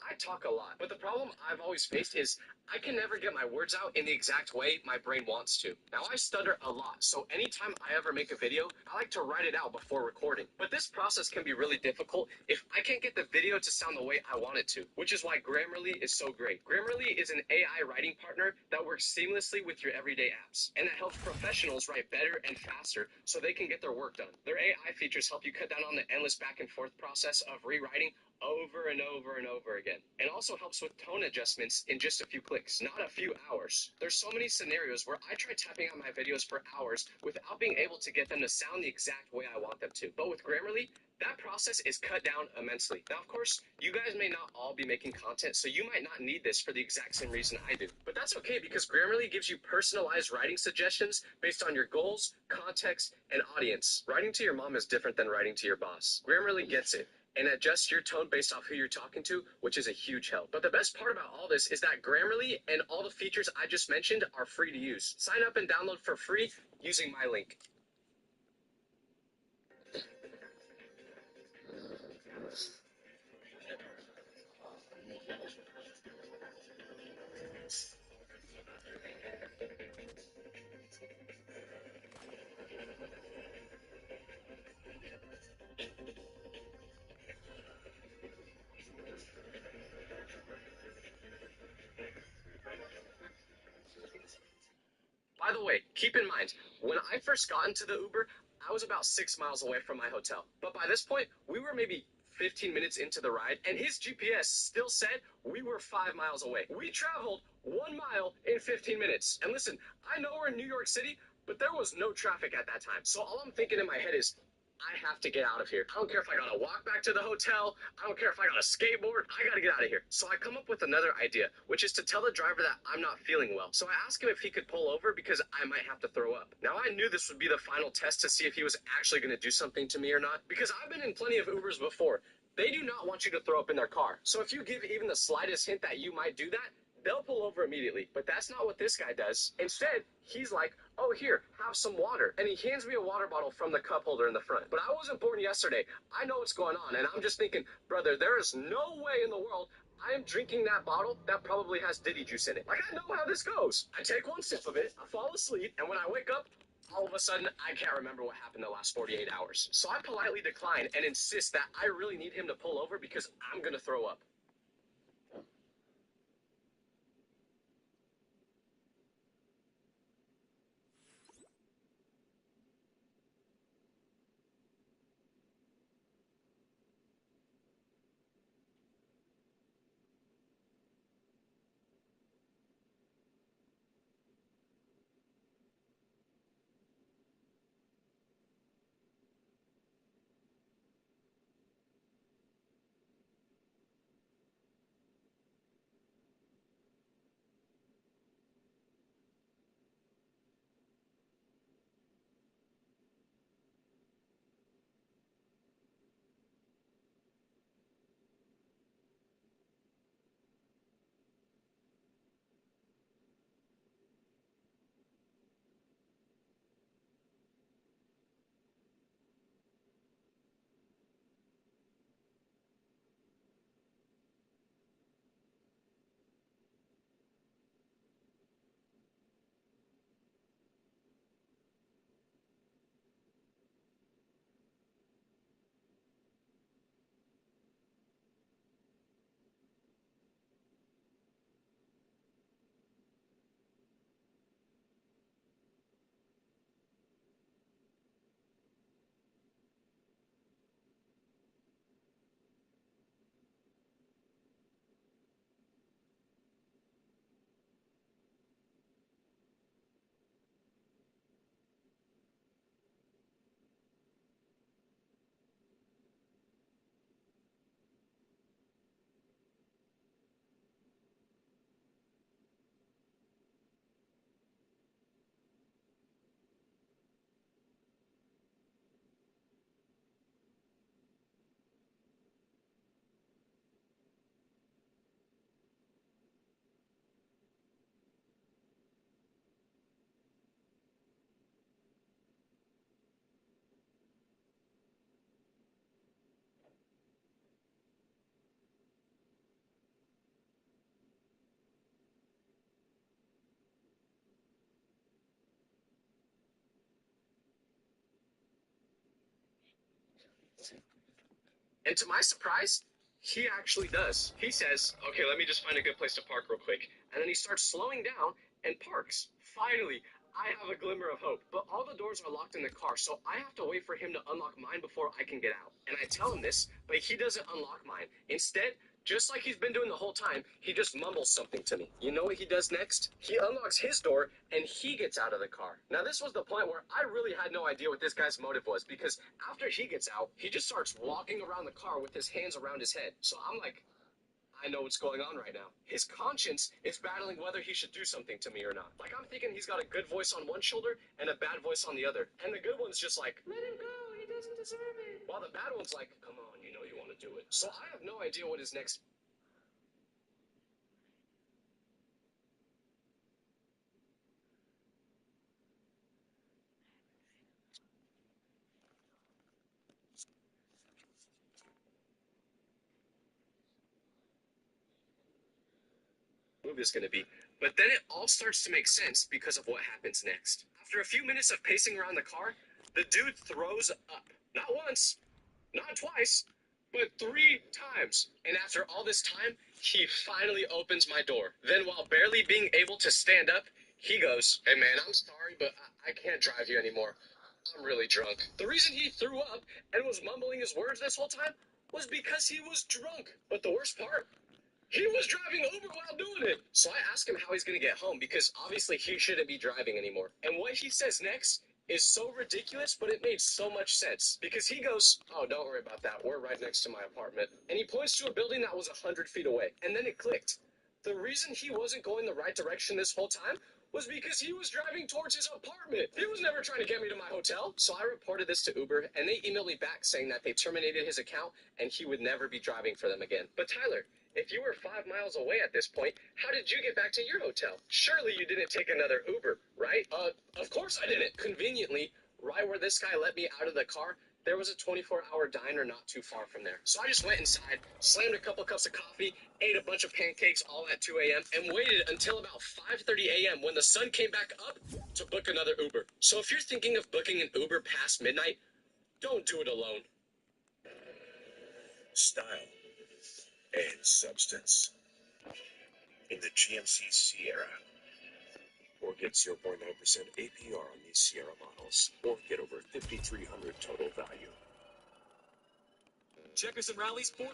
I talk a lot, but the problem I've always faced is I can never get my words out in the exact way my brain wants to. Now, I stutter a lot, so anytime I ever make a video, I like to write it out before recording. But this process can be really difficult if I can't get the video to sound the way I want it to, which is why Grammarly is so great. Grammarly is an AI writing partner that works seamlessly with your everyday apps, and that helps professionals write better and faster so they can get their work done. Their AI features help you cut down on the endless back and forth process of rewriting over and over and over again, and also helps with tone adjustments in just a few clicks, not a few hours. There's so many scenarios where I try typing out my videos for hours without being able to get them to sound the exact way I want them to. But with Grammarly, that process is cut down immensely. Now, of course, you guys may not all be making content, so you might not need this for the exact same reason I do. But that's okay, because Grammarly gives you personalized writing suggestions based on your goals, context, and audience. Writing to your mom is different than writing to your boss. Grammarly gets it and adjust your tone based off who you're talking to, which is a huge help. But the best part about all this is that Grammarly and all the features I just mentioned are free to use. Sign up and download for free using my link. By the way, keep in mind, when I first got into the Uber, I was about 6 miles away from my hotel. But by this point, we were maybe 15 minutes into the ride, and his GPS still said we were 5 miles away. We traveled 1 mile in 15 minutes. And listen, I know we're in New York City, but there was no traffic at that time. So all I'm thinking in my head is, I have to get out of here. I don't care if I gotta walk back to the hotel. I don't care if I gotta skateboard. I gotta get out of here. So I come up with another idea, which is to tell the driver that I'm not feeling well. So I ask him if he could pull over because I might have to throw up. Now, I knew this would be the final test to see if he was actually gonna do something to me or not, because I've been in plenty of Ubers before. They do not want you to throw up in their car. So if you give even the slightest hint that you might do that, they'll pull over immediately. But that's not what this guy does. Instead, he's like, oh, here, have some water. And he hands me a water bottle from the cup holder in the front. But I wasn't born yesterday. I know what's going on. And I'm just thinking, brother, there is no way in the world I am drinking that bottle that probably has Diddy juice in it. Like, I know how this goes. I take one sip of it, I fall asleep, and when I wake up, all of a sudden, I can't remember what happened the last 48 hours. So I politely decline and insist that I really need him to pull over because I'm going to throw up. And to my surprise, he actually does. He says, okay, let me just find a good place to park real quick. And then he starts slowing down and parks. Finally, I have a glimmer of hope. But all the doors are locked in the car, so I have to wait for him to unlock mine before I can get out. And I tell him this, but he doesn't unlock mine. Instead, just like he's been doing the whole time, he just mumbles something to me. You know what he does next? He unlocks his door and he gets out of the car. Now, this was the point where I really had no idea what this guy's motive was because after he gets out, he just starts walking around the car with his hands around his head. So I'm like, I know what's going on right now. His conscience is battling whether he should do something to me or not. Like, I'm thinking he's got a good voice on one shoulder and a bad voice on the other. And the good one's just like, let him go, he doesn't deserve it. While the bad one's like, come on, you know you want to do it. So I have no idea what his next move is going to be. But then it all starts to make sense because of what happens next. After a few minutes of pacing around the car, the dude throws up. Not once, not twice, but 3 times. And after all this time, he finally opens my door. Then while barely being able to stand up, he goes, hey man, I'm sorry, but I can't drive you anymore. I'm really drunk. The reason he threw up and was mumbling his words this whole time was because he was drunk. But the worst part, he was driving Uber while doing it. So I ask him how he's going to get home because obviously he shouldn't be driving anymore. And what he says next is so ridiculous, but it made so much sense. Because he goes, oh, don't worry about that. We're right next to my apartment. And he points to a building that was 100 feet away. And then it clicked. The reason he wasn't going the right direction this whole time was because he was driving towards his apartment. He was never trying to get me to my hotel. So I reported this to Uber, and they emailed me back saying that they terminated his account and he would never be driving for them again. But Tyler, If you were 5 miles away at this point, how did you get back to your hotel? Surely you didn't take another Uber, right? Of course I didn't. Conveniently, right where this guy let me out of the car, there was a 24-hour diner not too far from there. So I just went inside, slammed a couple cups of coffee, ate a bunch of pancakes all at 2 a.m., and waited until about 5:30 a.m. when the sun came back up to book another Uber. So if you're thinking of booking an Uber past midnight, don't do it alone. Style and substance in the GMC Sierra. Or get 0.9% APR on these Sierra models, or get over $5,300 total value. Checkers and Rally's $4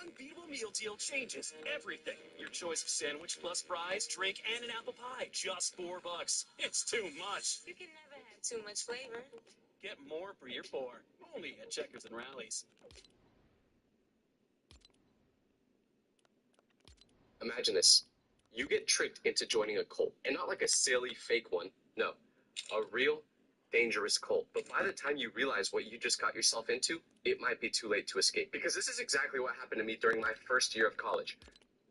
unbeatable meal deal changes everything. Your choice of sandwich plus fries, drink, and an apple pie. Just $4. It's too much. You can never have too much flavor. Get more for your $4. Only at Checkers and Rally's. Imagine this. You get tricked into joining a cult, and not like a silly fake one. No, a real dangerous cult. But by the time you realize what you just got yourself into, it might be too late to escape. Because this is exactly what happened to me during my first year of college.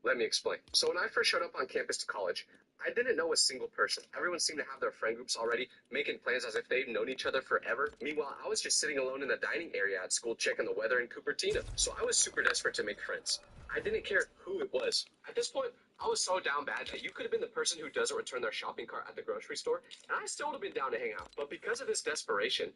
Let me explain. So when I first showed up on campus to college, I didn't know a single person. Everyone seemed to have their friend groups already, making plans as if they'd known each other forever. Meanwhile, I was just sitting alone in the dining area at school checking the weather in Cupertino. So I was super desperate to make friends. I didn't care who it was. At this point, I was so down bad that you could have been the person who doesn't return their shopping cart at the grocery store, and I still would have been down to hang out. But because of this desperation,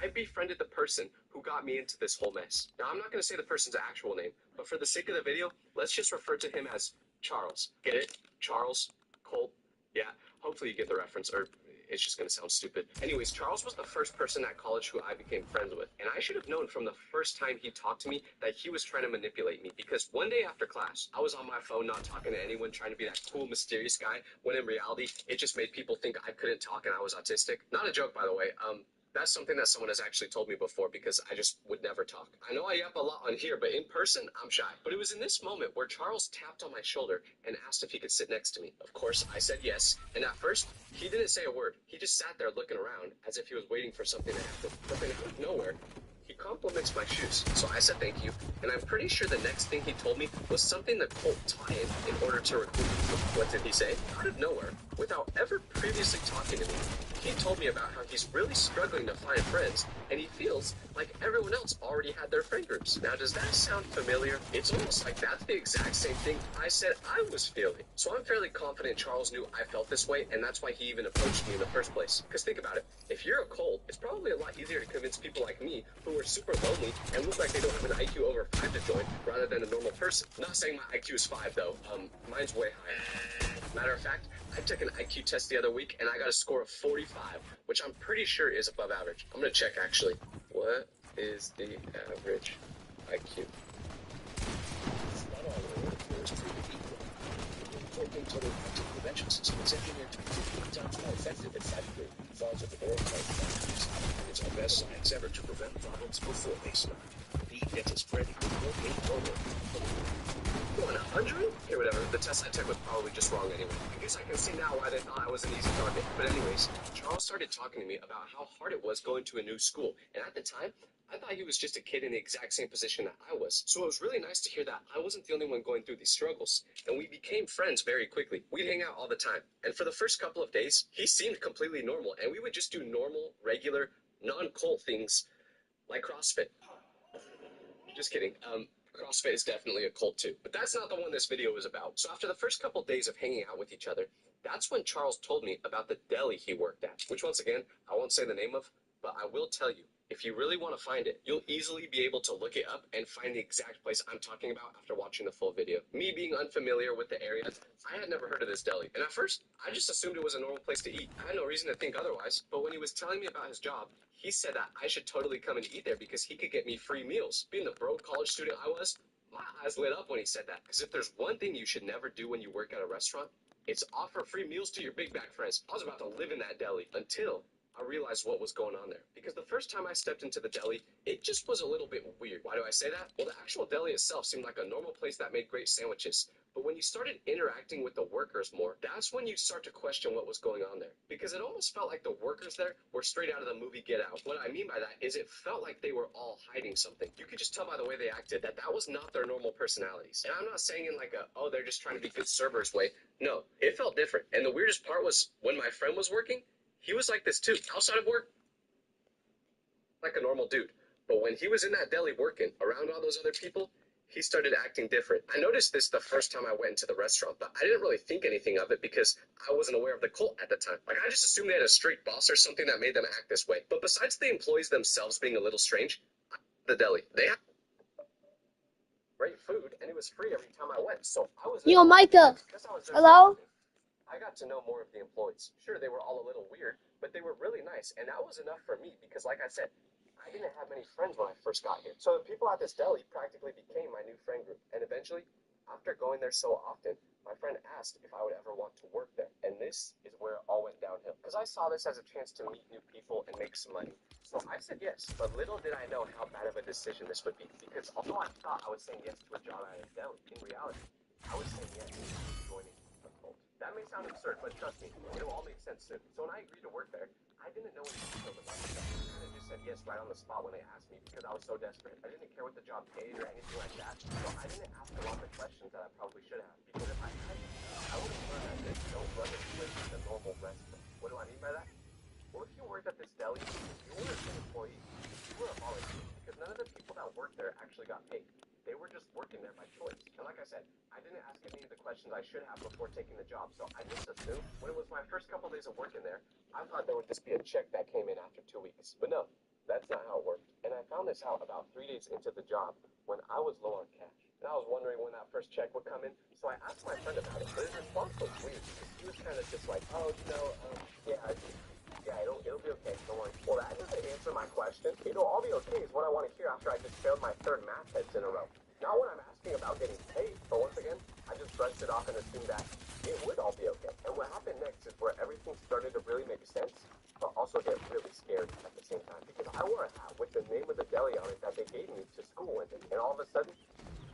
I befriended the person who got me into this whole mess. Now, I'm not going to say the person's actual name, but for the sake of the video, let's just refer to him as Charles. Get it? Charles? Colt? Yeah, hopefully you get the reference, or it's just going to sound stupid. Anyways, Charles was the first person at college who I became friends with, and I should have known from the first time he talked to me that he was trying to manipulate me, because one day after class, I was on my phone not talking to anyone, trying to be that cool, mysterious guy, when in reality, it just made people think I couldn't talk and I was autistic. Not a joke, by the way. That's something that someone has actually told me before, because I just would never talk. I know I yap a lot on here, but in person, I'm shy. But it was in this moment where Charles tapped on my shoulder and asked if he could sit next to me. Of course, I said yes, and at first, he didn't say a word. He just sat there looking around as if he was waiting for something to happen. But then out of nowhere, he compliments my shoes. So I said thank you, and I'm pretty sure the next thing he told me was something the cult taught him in order to recruit me. What did he say? Out of nowhere, without ever previously talking to me, he told me about how he's really struggling to find friends, and he feels like everyone else already had their friend groups. Now, does that sound familiar? It's almost like that's the exact same thing I said I was feeling. So I'm fairly confident Charles knew I felt this way, and that's why he even approached me in the first place. Because think about it, if you're a cult, it's probably a lot easier to convince people like me who are super lonely and look like they don't have an IQ over 5 to join, rather than a normal person. Not saying my IQ is 5 though, mine's way higher. Matter of fact, I took an IQ test the other week and I got a score of 45, which I'm pretty sure is above average. I'm gonna check actually. What is the average IQ? Not all order is created equal. The Open Total Active Prevention System is engineered to be 15 times more effective at fighting the cause of oral health factors. It's our best science ever to prevent problems before they start. The dentist ready with no pain total. 100? Okay, whatever. The test I took was probably just wrong anyway. I guess I can see now why they thought I was an easy target. But anyways, Charles started talking to me about how hard it was going to a new school. And at the time, I thought he was just a kid in the exact same position that I was. So it was really nice to hear that I wasn't the only one going through these struggles. And we became friends very quickly. We'd hang out all the time. And for the first couple of days, he seemed completely normal. And we would just do normal, regular, non-cult things like CrossFit. Just kidding. CrossFit is definitely a cult too, but that's not the one this video is about. So after the first couple days of hanging out with each other, that's when Charles told me about the deli he worked at, which once again, I won't say the name of, but I will tell you, if you really want to find it, you'll easily be able to look it up and find the exact place I'm talking about after watching the full video. Me being unfamiliar with the area, I had never heard of this deli, and at first, I just assumed it was a normal place to eat. I had no reason to think otherwise, but when he was telling me about his job, he said that I should totally come and eat there because he could get me free meals. Being the broke college student I was, my eyes lit up when he said that, because if there's one thing you should never do when you work at a restaurant, it's offer free meals to your big back friends. I was about to live in that deli until I realized what was going on there. Because the first time I stepped into the deli, it just was a little bit weird. Why do I say that? Well, the actual deli itself seemed like a normal place that made great sandwiches. But when you started interacting with the workers more, that's when you start to question what was going on there. Because it almost felt like the workers there were straight out of the movie Get Out. What I mean by that is it felt like they were all hiding something. You could just tell by the way they acted that that was not their normal personalities. And I'm not saying in like a, oh, they're just trying to be good servers way. No, it felt different. And the weirdest part was when my friend was working, he was like this too. Outside of work, like a normal dude. But when he was in that deli working around all those other people, he started acting different. I noticed this the first time I went into the restaurant, but I didn't really think anything of it because I wasn't aware of the cult at the time. Like, I just assumed they had a strict boss or something that made them act this way. But besides the employees themselves being a little strange, the deli, they had great food, and it was free every time I went. So I was Yo, Micah. because I was there so Hello? often, I got to know more of the employees. Sure, they were all a little weird, but they were really nice, and that was enough for me because, like I said, I didn't have many friends when I first got here. So the people at this deli practically became my new friend group, and eventually, after going there so often, my friend asked if I would ever want to work there, and this is where it all went downhill. Because I saw this as a chance to meet new people and make some money. So I said yes, but little did I know how bad of a decision this would be, because although I thought I was saying yes to a job at a deli, in reality, I was saying yes to joining a cult. That may sound absurd, but trust me, it'll all make sense soon. So when I agreed to work there, I didn't know any details about the job. I just said yes right on the spot when they asked me because I was so desperate. I didn't care what the job paid or anything like that, so I didn't ask a lot of the questions that I probably should have. Because if I had, I would have learned that they don't run this place like a normal restaurant. What do I mean by that? Well, if you worked at this deli, you weren't an employee. You were a volunteer because none of the people that worked there actually got paid. They were just working there by choice. And like I said, I didn't ask any of the questions I should have before taking the job, so I just assumed when it was my first couple days of working there, I thought there would just be a check that came in after 2 weeks. But no, that's not how it worked. And I found this out about 3 days into the job when I was low on cash. And I was wondering when that first check would come in, so I asked my friend about it, but his response was weird because he was kind of just like, oh, yeah, it'll be okay, don't worry. Well, that doesn't answer my question. It'll all be okay is what I want to hear after I just failed my third math test in a row. Not when I'm asking about getting paid, but once again, I just brushed it off and assumed that it would all be okay. And what happened next is where everything started to really make sense, but also get really scared at the same time. Because I wore a hat with the name of the deli on it that they gave me to school with, and all of a sudden,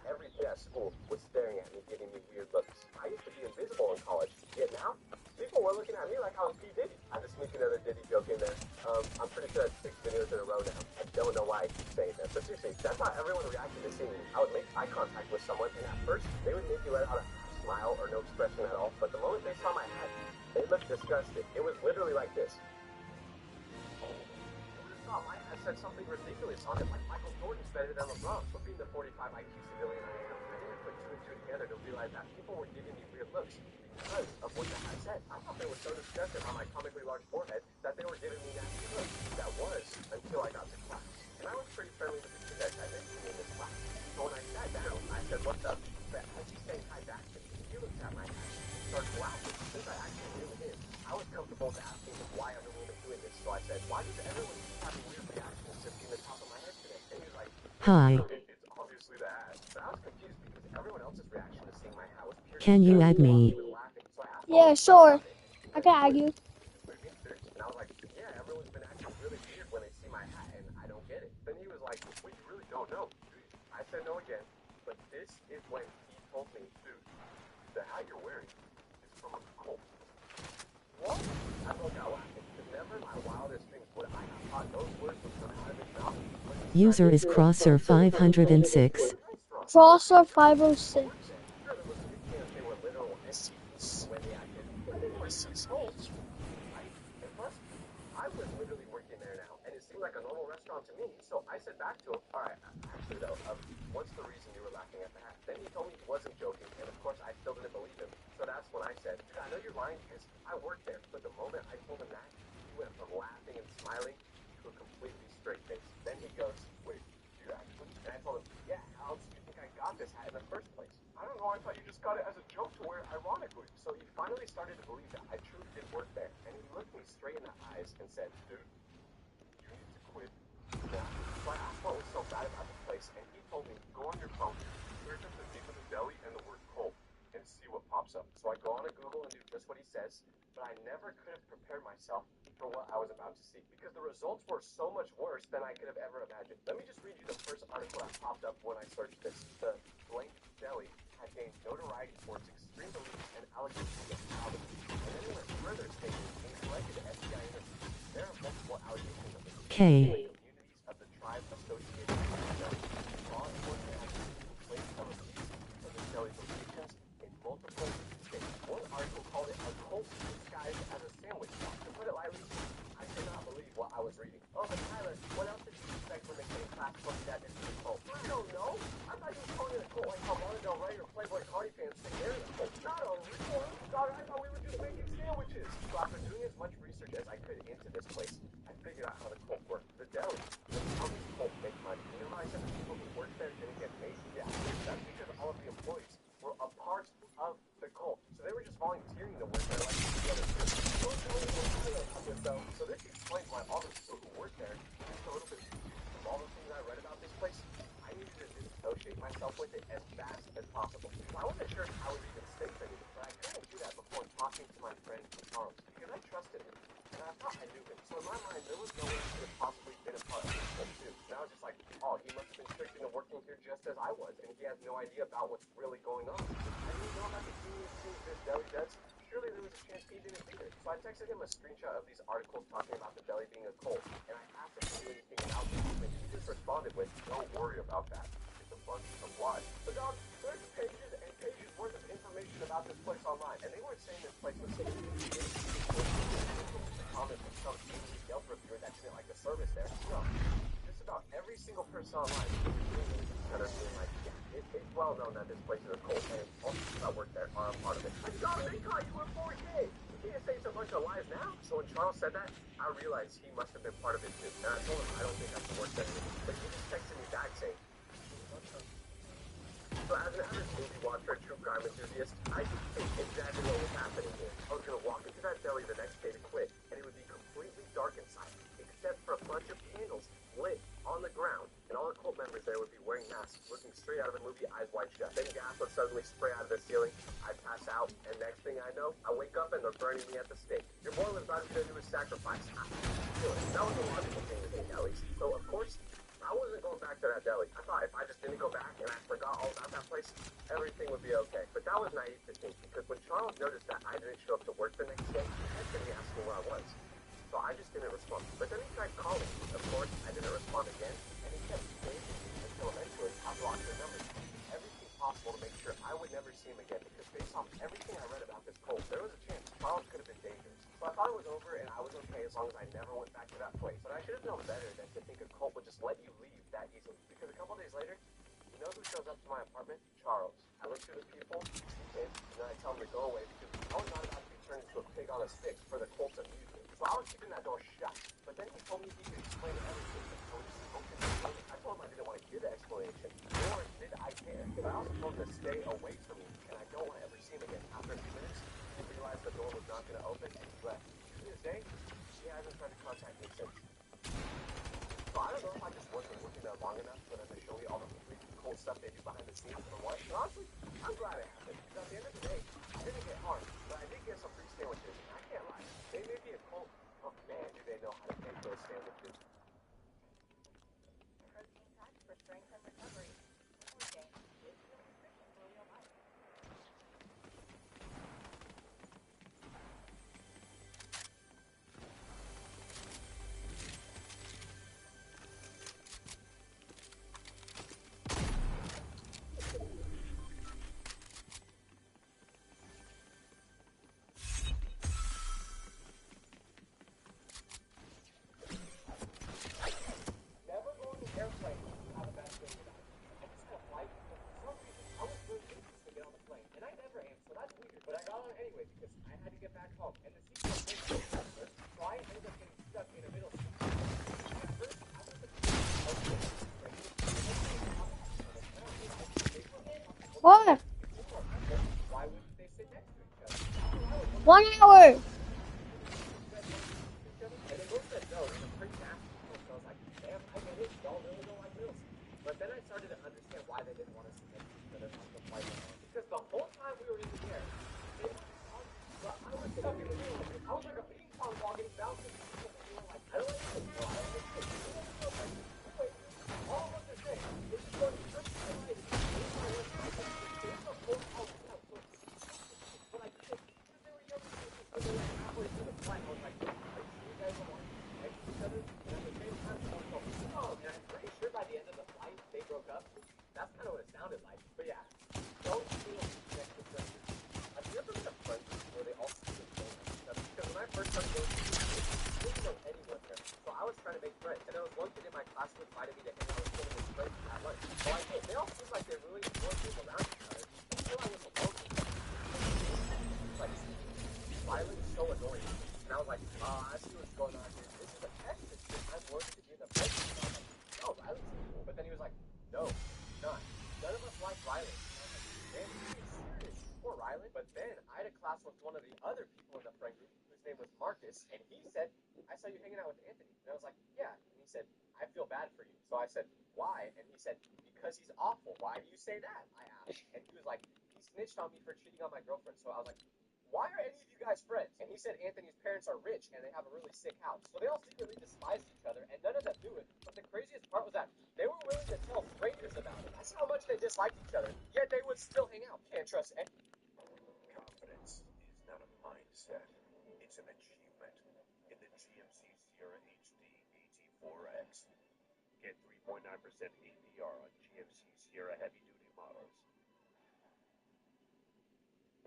every kid at school was staring at me, giving me weird looks. I used to be invisible in college, yet now, people were looking at me like I was P. Diddy. I just sneak another Diddy joke in there. I'm pretty sure that's 6 videos in a row now. I don't know why I keep saying that, but seriously, that's how everyone reacted to seeing me. I would make eye contact with someone, and at first, they would maybe let out a smile or no expression at all, but the moment they saw my hat, they looked disgusted. It was literally like this. You would have thought my hat said something ridiculous on it, like Michael Jordan's better than LeBron for being the 45 IQ civilian I am. I didn't put two and two together to realize that people were giving me weird looks because of what the hat said. I thought they were so disgusted on my comically large forehead that they were giving me nasty looks. That was until I got to class. And I was pretty friendly with the kid that sat next to me in this class. So when I sat down, I said, what's up? But as he's saying hi back to me, he looked at my hat and started laughing. Since I actually knew him, I was comfortable with asking him why everyone was doing this. So I said, why does everyone keep having weird reactions to seeing the top of my head today? And he was like, Hi. It's obviously the hat. But I was confused because everyone else's reaction to seeing my hat was pure Can you add me? Yeah, sure. I can add you. And I was like, yeah, everyone's been acting really weird when they see my hat, and I don't get it. Then he was like, well, you really don't know. I said no again, but this is when he told me, dude, the hat you're wearing is from a cult. What? I broke out laughing, because never in my wildest dreams would I have thought those words would come out of his mouth. User is Crosser 506. Crosser 506. I was literally working there now, and it seemed like a normal restaurant to me. So I said back to him, all right, actually though, what's the reason you were laughing at the hat? Then he told me he wasn't joking, and of course I still didn't believe him. So that's when I said, I know you're lying because I worked there. But the moment I told him that, he went from laughing and smiling to a completely straight face. Then he goes, wait, you actually? And I told him, yeah, how else do you think I got this hat in the first place? I don't know, I thought you just got it as a joke to wear ironically. So he finally started to believe that I truly did work there, and he looked me straight in the eyes and said, dude, you need to quit now. So I asked what was so bad about the place, and he told me, go on your phone, search up the name of the deli and the word cult, and see what pops up. So I go on to Google and do just what he says, but I never could have prepared myself for what I was about to see because the results were so much worse than I could have ever imagined. Let me just read you the first article that popped up when I searched this. The blank deli had gained notoriety for its extreme beliefs and allegations of poverty. And then it went further, stating in collected FBI interviews, there are multiple allegations of the K. communities of the tribe associated with the deli. Law enforcement has placed a release of the deli's locations in multiple states. One article called it a cult disguised as a sandwich shop. To put it lightly, I could not believe what I was reading. Oh, but Tyler, what else did you expect when they came classified that into a cult? I don't know. I thought you were calling it a cult like how Lana Del Rey or Playboy Cardi fans think they're in a cult. Not a real one. Dog, I thought we were just making sandwiches. So after doing as much research as I could into this place, I figured out how the cult worked. The deli was how these cults make money. You know how I said the people who worked there didn't get paid? Yeah, that's because all of the employees were a part of the cult. So they were just volunteering to work there like the other people. So this explains why all the people who work there just a little bit of all the things I read about this place. I needed to dissociate myself with it as fast as possible. I wasn't sure if I was even safe anymore, but I couldn't do that before talking to my friend Charles because I trusted him and I thought I knew him. So in my mind, there was no way he could have possibly been a part of this cult too. And I was just like, oh, he must have been tricked into working here just as I was, and he has no idea about what's really going on. I didn't know about the genius things this deli does. Surely there was a chance he didn't either. So I texted him a screenshot of these articles talking about the deli being a cult, and I asked if he knew anything about it, and he just responded with, don't worry about that. It's a bunch of lies. But dog, there's pages and pages worth of information about this place online, and they weren't saying this place was safe. Comment from some Yelp reviewer that didn't like the service there. No, just about every single person online that are being like, yeah, it's well known that this place is a cult, and all the people that work there are a part of it. Like, dog, they caught you in 4K. You can't say it's a bunch of lies now. So when Charles said that, I realized he must have been part of it too. And I told him I don't think I can work there anymore. But he just texted me back saying, so as an average movie watcher and true crime enthusiast, I could see exactly what was happening here. I was going to walk into that deli the next day to quit, and it would be completely dark inside, except for a bunch of candles lit on the ground, and all the cult members there would be wearing masks, looking straight out of a movie, eyes wide shut. Then gas would suddenly spray out of the ceiling, I'd pass out, and next thing I know, I wake up and they're burning me at the stake. Your boy was about to do his sacrifice. That was a logical thing to think, at least. So, of course, I wasn't going back to that deli. I thought if I just didn't go back and I forgot all about that place, everything would be okay. But that was naive to think, because when Charles noticed that I didn't show up to work the next day, he texted me asking where I was. So I just didn't respond. But then he tried calling me. Of course, I didn't respond again, and he kept chasing me until eventually I blocked their number. Everything possible to make sure I would never see him again, because based on everything I read about this cult, there was a chance Charles could have been dangerous. So I thought it was over, and I was okay as long as I never went back to that place. But I should have known better than to think a cult would just let you leave that easily. Because a couple days later, you know who shows up to my apartment? Charles. I look through the people, and then I tell him to go away because I was not about to be turned into a pig on a stick for the cult's amusement. So I was keeping that door shut. But then he told me he could explain everything. So we just opened the door. I told him I didn't want to hear the explanation, nor did I care. But I also told him to stay away from me, and I don't want to ever see him again. After a few minutes, he realized the door was not going to open, and he left. To this day, he hasn't tried to contact me since. So I don't know if I just wasn't working there long enough for them to show me all the really cool stuff they do behind the scenes or what. And honestly, I'm glad it happened. Because at the end of the day, I didn't get harmed, but I did get some free sandwiches. And I can't lie. They may be a cult, but man, do they know how to make those sandwiches. Protein packs for strength and recovery. Every day is real nutrition for real life. Never go on an airplane without a vaccine. I just had a flight, but for some reason, I was really anxious to get on the plane. And I never am, so that's weird. But I got on anyway because I had to get back home. And the seat was way too short, so I ended up getting stuck in a middle seat. At first, I was like, What? why wouldn't they sit next to each other? 1 hour. And they both said no, and I'm pretty nasty. So I was like, damn, I get it. Y'all really don't like middle seats. But then I started to understand why they didn't want us to sit next to each other on the flight. Because the whole time we were in the air, they were talking But I was stuck in the middle. I was like a ping pong ball getting bounced. And you were like, I don't like this. I don't like this. Anyway, all of us are saying, this is going to be such a life. There's a phone call now. So, but I did, because they were younger, because they were halfway through the flight, I was like, are you sure you guys don't want to fight each other? And at the same time, I was like, oh, and I'm pretty sure by the end of the flight, they broke up. That's kind of what it sounded like. But yeah, don't feel connected to strangers. Have you ever been a friend group where they all speak the same stuff? Because when I first started going to school, I didn't know anyone there. So I was trying to make friends. And there was one kid in my class who invited me to hang out with one of his friends at lunch. So I did. They all seemed like they really enjoyed being around each other until I was alone with them. Like, Riley was so annoying. And I was like, I see what's going on here. This is a test. I'm working to be in the friend group. And I was like, no, Riley's cool. But then he was like, no, not. None of us like Riley. Man, he's serious. Poor Riley. But then I had a class with one of the other people in the friend group whose name was Marcus, and he said, I saw you hanging out with Anthony. And I was like, yeah. And he said, I feel bad for you. So I said, why? And he said, because he's awful. Why do you say that? I asked. And he was like, he snitched on me for cheating on my girlfriend. So I was like, why are any of you guys friends? And he said Anthony's parents are rich and they have a really sick house. So they all secretly despised each other, and none of them knew it. But the craziest part was that they were willing to tell strangers about it. That's how much they disliked each other. Yet they would still hang out. Can't trust any. Confidence is not a mindset. It's an achievement. In the GMC Sierra HD AT4X. Get 3.9% APR on GMC Sierra heavy-duty models.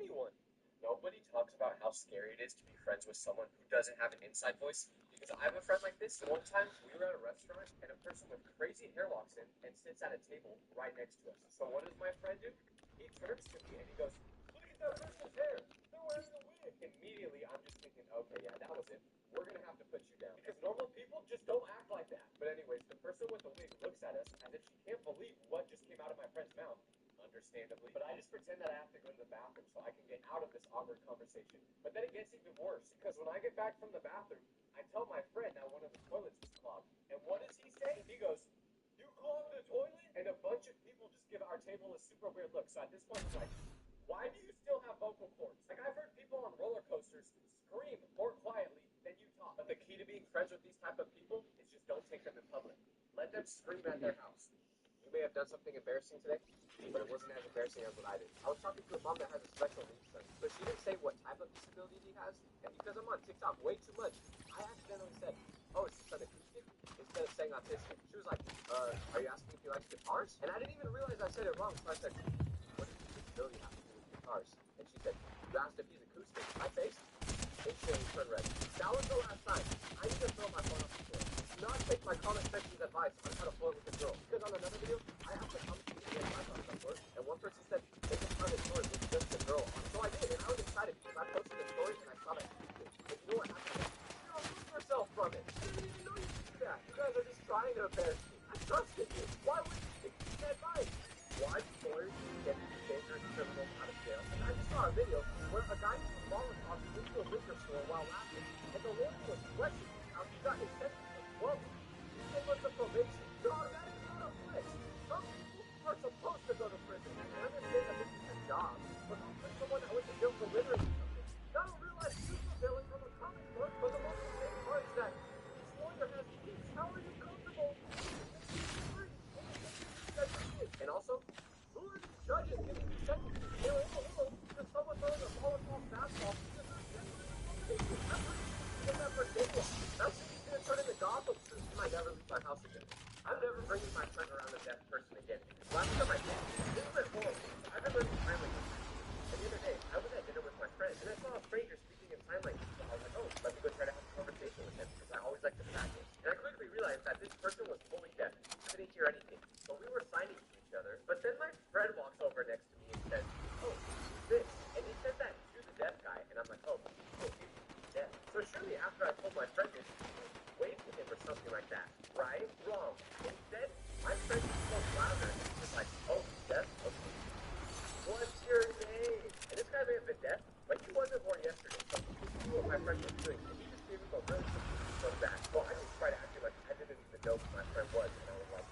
Anyone. Nobody talks about how scary it is to be friends with someone who doesn't have an inside voice. Because I have a friend like this. One time we were at a restaurant and a person with crazy hair walks in and sits at a table right next to us. So what does my friend do? He turns to me and he goes, look at that person's hair. They're wearing a wig. Immediately I'm just thinking, okay, yeah, that was it. We're going to have to put you down. Because normal people just don't act like that. But anyways, the person with the wig looks at us as if she can't believe what just came out of my friend's mouth. Understandably. But I just pretend that I have to go to the bathroom so I can get out of this awkward conversation. But then it gets even worse, because when I get back from the bathroom, I tell my friend that one of the toilets was clogged. And what does he say? He goes, you clogged the toilet? And a bunch of people just give our table a super weird look. So at this point, I'm like, why do you still have vocal cords? Like, I've heard people on roller coasters scream more quietly than you talk. But the key to being friends with these type of people is just don't take them in public. Let them scream at their house. You may have done something embarrassing today, but it wasn't as embarrassing as what I did. I was talking to a mom that has a special needs son, but she didn't say what type of disability he has, and because I'm on TikTok way too much, I accidentally said, oh, is his son acoustic? Instead of saying autistic. She was like, are you asking if he likes guitars? And I didn't even realize I said it wrong, so I said, what does his disability have to do with guitars? And she said, you asked if he's acoustic. My face instantly turned red. That was the last time. I need to throw my phone off the floor. Do not take my comment section's advice on how to flirt with a girl. Because on another video, I asked the comment section to get advice on how to flirt, and one person said, make a private story with just a girl. So I did, and I was excited because I posted a story and I saw that she did. But you know what happened? She removed herself from it. I didn't even know you could do that. You guys are just trying to embarrass me. I trusted you. Why would you take that advice? Why do lawyers get dangerous criminals out of jail? And I just saw a video where a guy threw Molotov into a liquor store while laughing, and the lawyer was questioning how he got his sentence for 12 weeks. 10 months of probation. Dog, that is not a flex. Some people are supposed to go to prison. I understand that this is your job, but don't put someone that went to jail for littering something. Not a real-life supervillain from a comic book, but the most insane part is that this lawyer has kids. How are you comfortable? And also, who are these judges giving these sentences? They're all little because someone throwing a Molotov fastball because they're genuinely probation. I'm pretty sure you can get that for day one. That's just going to turn into Gotham soon. I might never leave my house again. I'm never bringing my friend around a deaf person again. Last time I did, this went horrible. I've been learning sign language. And the other day, I was at dinner with my friend, and I saw a stranger speaking in sign language. So I was like, oh, let me go try to have a conversation with him, because I always like to practice. And I quickly realized that this person was fully deaf. I didn't hear anything. But we were signing to each other. But then my friend walks over next to me and says, oh, who's this? And he said that to the deaf guy. And I'm like, oh, he's deaf. So surely after I told my friend this, wave to him or something like that. Right? Wrong. Instead, my friend spoke louder and he was like, oh, he's deaf? Okay. What's your name? And this guy may have been deaf, but he wasn't born yesterday. So he knew what my friend was doing. And he just gave him a really so back. So I just tried acting like I didn't even know who my friend was. And I was like,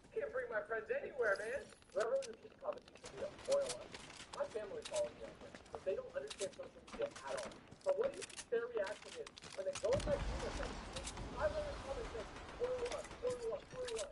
I can't bring my friends anywhere, man. Whoever was the kids' competition to oil up. My family follow me on here, but they don't understand social media at all. So what do you think their reaction is when they go in my email section, 500 comments saying,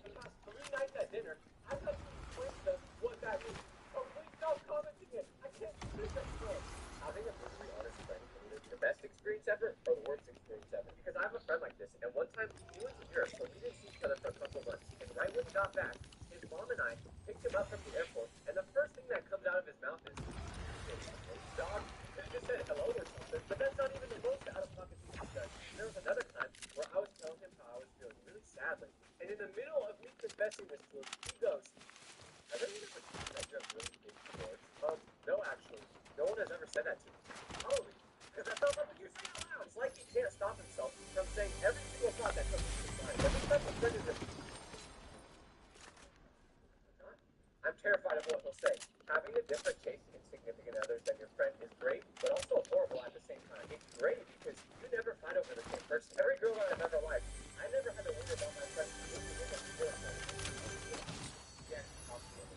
the past 3 nights at dinner, I've had to explain to them what that means. So please stop commenting it. I can't do this anymore. Having a brutally honest friend can either be the best experience ever or the worst experience ever. Because I have a friend like this, and one time he went to Europe, so we didn't see each other for a couple months. And right when he got back, his mom and I picked him up from the airport, and the first thing that comes out of his mouth is, dog. He could have just said hello or something, but that's not even the most out-of-pocket thing he's done. There was another time where I was telling him how I was feeling really sadly, and in the middle of me confessing this to him, he goes, "Have anyone ever told you that you have really big feelings?" No, actually. No one has ever said that to me. Probably. Because that sounds like what you say out loud. It's like he can't stop himself from saying every single thought that comes to his mind. Every time a friend is I'm terrified of what he'll say. Having a different taste in significant others than your friend is great, but also horrible at the same time. It's great because you never fight over the same person. Every girl that I've ever liked, I never had to worry about my friend losing him or feeling yeah,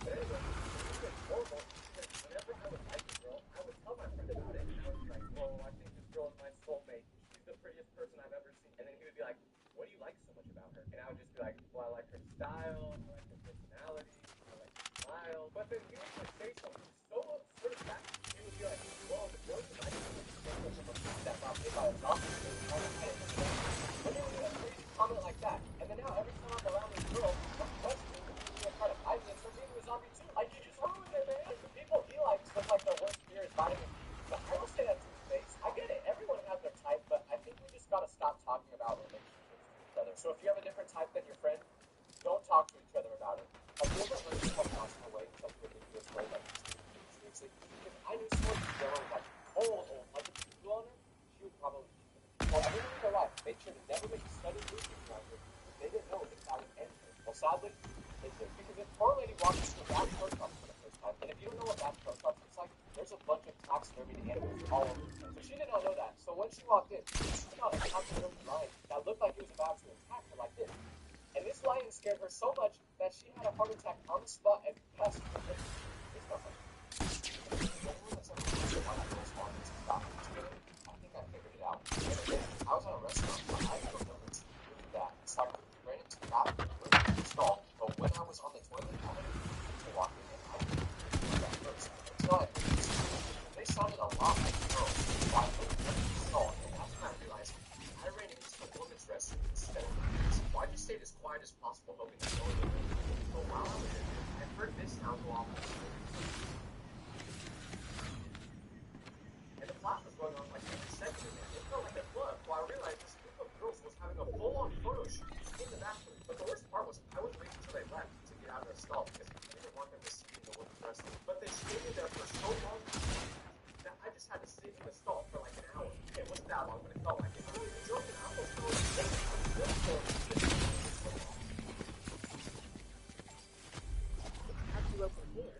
but anyway, it's horrible because whenever I would like a girl, I would tell my friend about it, and I would be like, "Whoa, I think this girl is my soulmate. She's the prettiest person I've ever seen." And then he would be like, "What do you like so much about her?" And I would just be like, "Well, I like her style, I like her personality, I like her smile." But then he would just say something so absurd that he would be like, "Whoa, the girl you like so much is that about if I adopted her, I would hate her." But he would do a crazy comment like that, and then now every time I'm around this girl, she'll question me, and try to fight me, and start being a zombie too. Like, you just ruined it, man. The people he likes look like their worst fear is vitamin D. But I don't say that to his face. I get it. Everyone has their type, but I think we just gotta stop talking about relationships to each other. So if you have a different type than your friend, don't talk to each other about it. Have you ever heard someone pass away in such a ridiculous way, like seriously? Because I knew someone who was like old, like if you flew on her, she would probably shoot them. Well, everyone in their life made sure to never make sudden movements around her because they didn't know if that would end her. Well, sadly, it did. Because if poor lady walked into a Bass Pro Shops for the first time, and if you don't know what Bass Pro Shops looks like, there's a bunch of taxidermied animals all over the place. So she did not know that. So when she walked in, she saw a taxidermied lion that looked like it was about to attack her like this. And this lion scared her so much that she had a heart attack on the spot and passed away. It's not funny. Anyone that's ever watched a lot of those lines stop together, I think I figured it out. I was at a restaurant, but I drove over to really bad. So I quickly ran into the bathroom and went to the stall. But when I was on the toilet, I had to walk in and I didn't do that first. Until I heard these people. They sounded a lot like girls. So I went to the stall, and that's when I realized I ran into the woman's restroom instead of the men's. So I just stayed as quiet as possible, hoping that no one would hear me. But while I was in there, I heard this sound go off. And the flash was going on like every second in there. It felt like a flood. So I realized this group of girls was having a full-on photo shoot in the bathroom. But the worst part was I was waiting until they left to get out of their stall because I didn't want them to see me in the women's restroom. But they stayed in there for so long that I just had to sit in the stall for like an hour. Okay, it wasn't that long, but it felt like it. I'm not even joking. I almost fell asleep. I was really cold. Have you open here?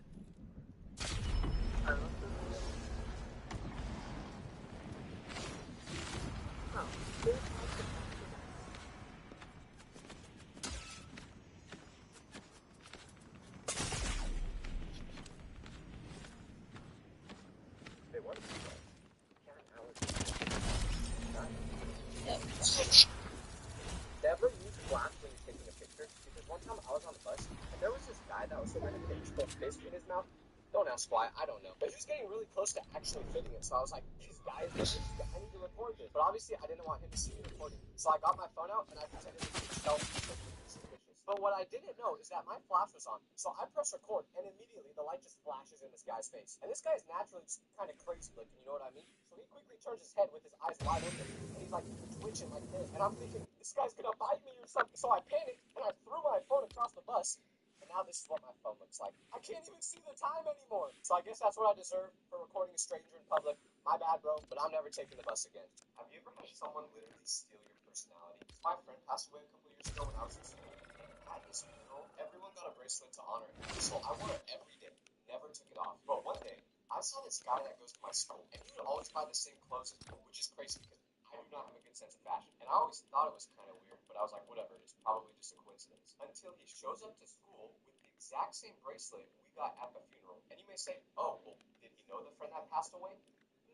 Never use flash when you're taking a picture, because one time I was on the bus, and there was this guy that was holding a baseball fist in his mouth. Don't ask why, I don't know. But he was getting really close to actually fitting it, so I was like, this guy is crazy, I need to record this. But obviously, I didn't want him to see me recording. So I got my phone out, and I pretended to be self-suspicious. But what I didn't know is that my flash was on. So I press record, and immediately the light just flashes in this guy's face. And this guy is naturally just kind of crazy looking, you know what I mean? So he quickly turns his head with his eyes wide open, and he's like twitching like this. And I'm thinking, this guy's gonna bite me or something. So I panicked, and I threw my phone across the bus. And now this is what my phone looks like. I can't even see the time anymore. So I guess that's what I deserve for recording a stranger in public. My bad, bro, but I'm never taking the bus again. Have you ever had someone literally steal your personality? My friend passed away a couple years ago when I was in school. And at his funeral, everyone got a bracelet to honor him. So I wore it every day, never took it off. But one day, I saw this guy that goes to my school, and he would always buy the same clothes as me, which is crazy because I do not have a good sense of fashion. And I always thought it was kind of weird, but I was like, whatever, it's probably just a coincidence. Until he shows up to school with the exact same bracelet we got at the funeral. And you may say, oh, well, did he know the friend had passed away?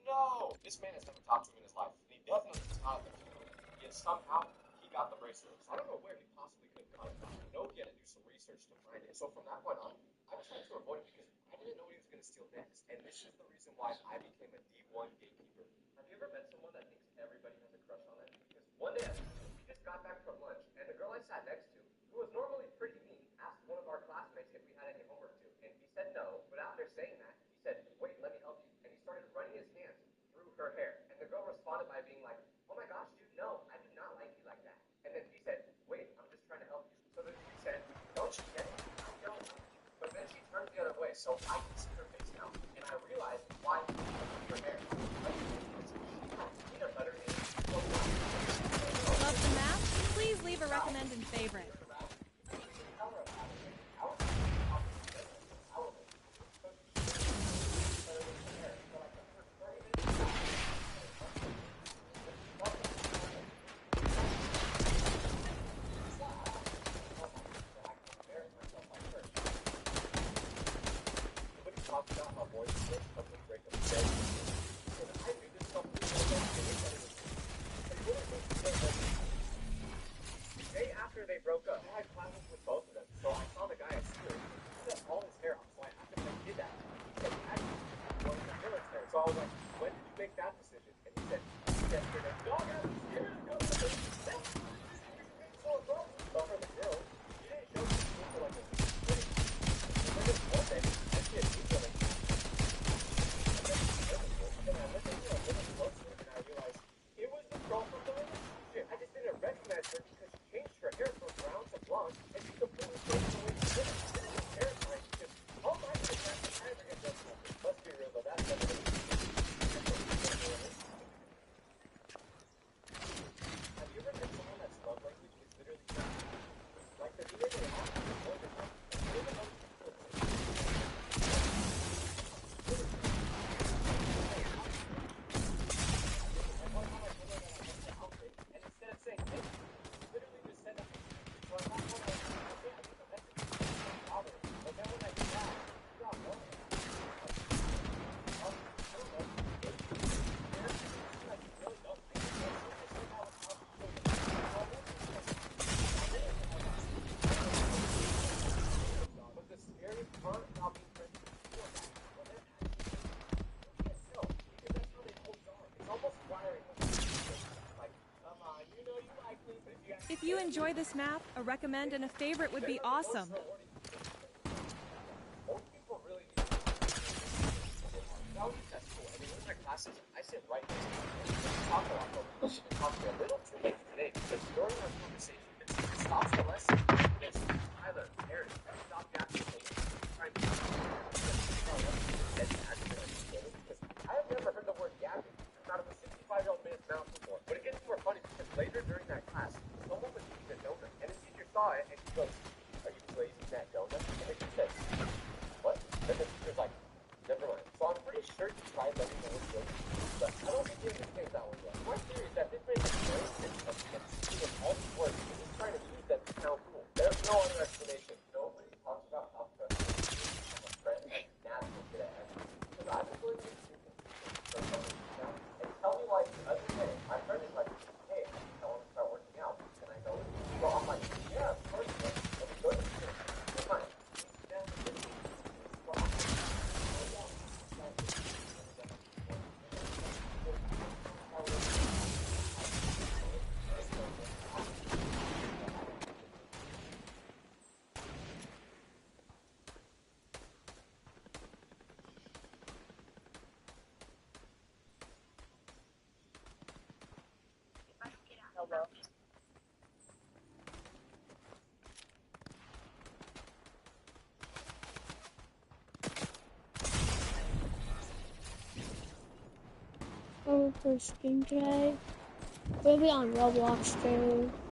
No! This man has never talked to him in his life, and he definitely was not at the funeral. Yet somehow, he got the bracelet. So I don't know where he possibly could have got it from. I know he had to do some research to find it. So from that point on, I was trying to avoid it because I didn't know what he was going to steal next. And this is the reason why I became a D1 gatekeeper. Have you ever met someone that thinks everybody has a crush on them? Because one day, we just got back from lunch, and the girl I sat next to, who was normally pretty mean, asked one of our classmates if we had any homework to, and he said no. But after saying that, he said, wait, let me help you. And he started running his hands through her hair. And the girl responded by being like, oh my gosh, dude, no, I do not like you like that. And then he said, wait, I'm just trying to help you. So then she said, don't you get it? I don't like you. But then she turned the other way, so I can see her face now. And I realized why she her hair. Like, she had peanut butter in it. So Love the map? Please leave a recommend and favorite. they broke up. I had classes with both of them, so I saw the guy at school. He cut all his hair off, so I asked him when he did that. He said, I was in the military. So I was like, when did you make that decision? And he said, yesterday. Dog, I was scared to go to the so wrong. But for the girl, she didn't show me school for like a week. And then this one day, I see a teacher like, and then I looked at her a little closer, and I realized it was the girl from the relationship. I just didn't recognize her because she changed her hair from brown to blonde, and she completely changed the way she did it. This is terrifying because all my friends have to ever get done something. Let's be real though, that's never gonna be. Have you ever met someone that's love language is literally like the video they have is more than enough. They don't know and instead of saying thank you, literally just said that. So I thought, well, I get the message. Bother. But then when I did that, you got one. I don't know. Like, you really don't. But the scariest part about being friends with people is when they're actually, you can't tell because that's how they both are. It's almost wiring. Like, come on, you know you like me, but if you If you enjoy this map, a recommend and a favorite would be awesome. most people really need that's cool. I mean, in my classes, I sit right next to them. We talk a lot, but we talk a little too much today because during our conversation, it stops the lesson. It's Tyler, Aaron, stop yapping. I have never heard the word yapping out of a 65-year-old man's mouth before. But it gets more funny because later during that class, someone was eating a donut, and the teacher saw it, and she goes, "Are you glazing that donut?" And then she said, "What?" And the teacher's like, "Never mind." So I'm pretty sure you tried letting the word glazing, but I don't think you understand that one yet. My theory is that this man is very and using all these words, and he's trying to use them to sound cool. There's no other explanation. Nobody talks about how trusting a friend is natural today. Because I've been going through and tell me why the other day my friend is like, "Hey, I think I want to start working out. Can I go with you?" So I'm like, "Yeah, of course, man. Let me go to the gym." It's fine. Hello. For stream today, we'll be on Roblox too.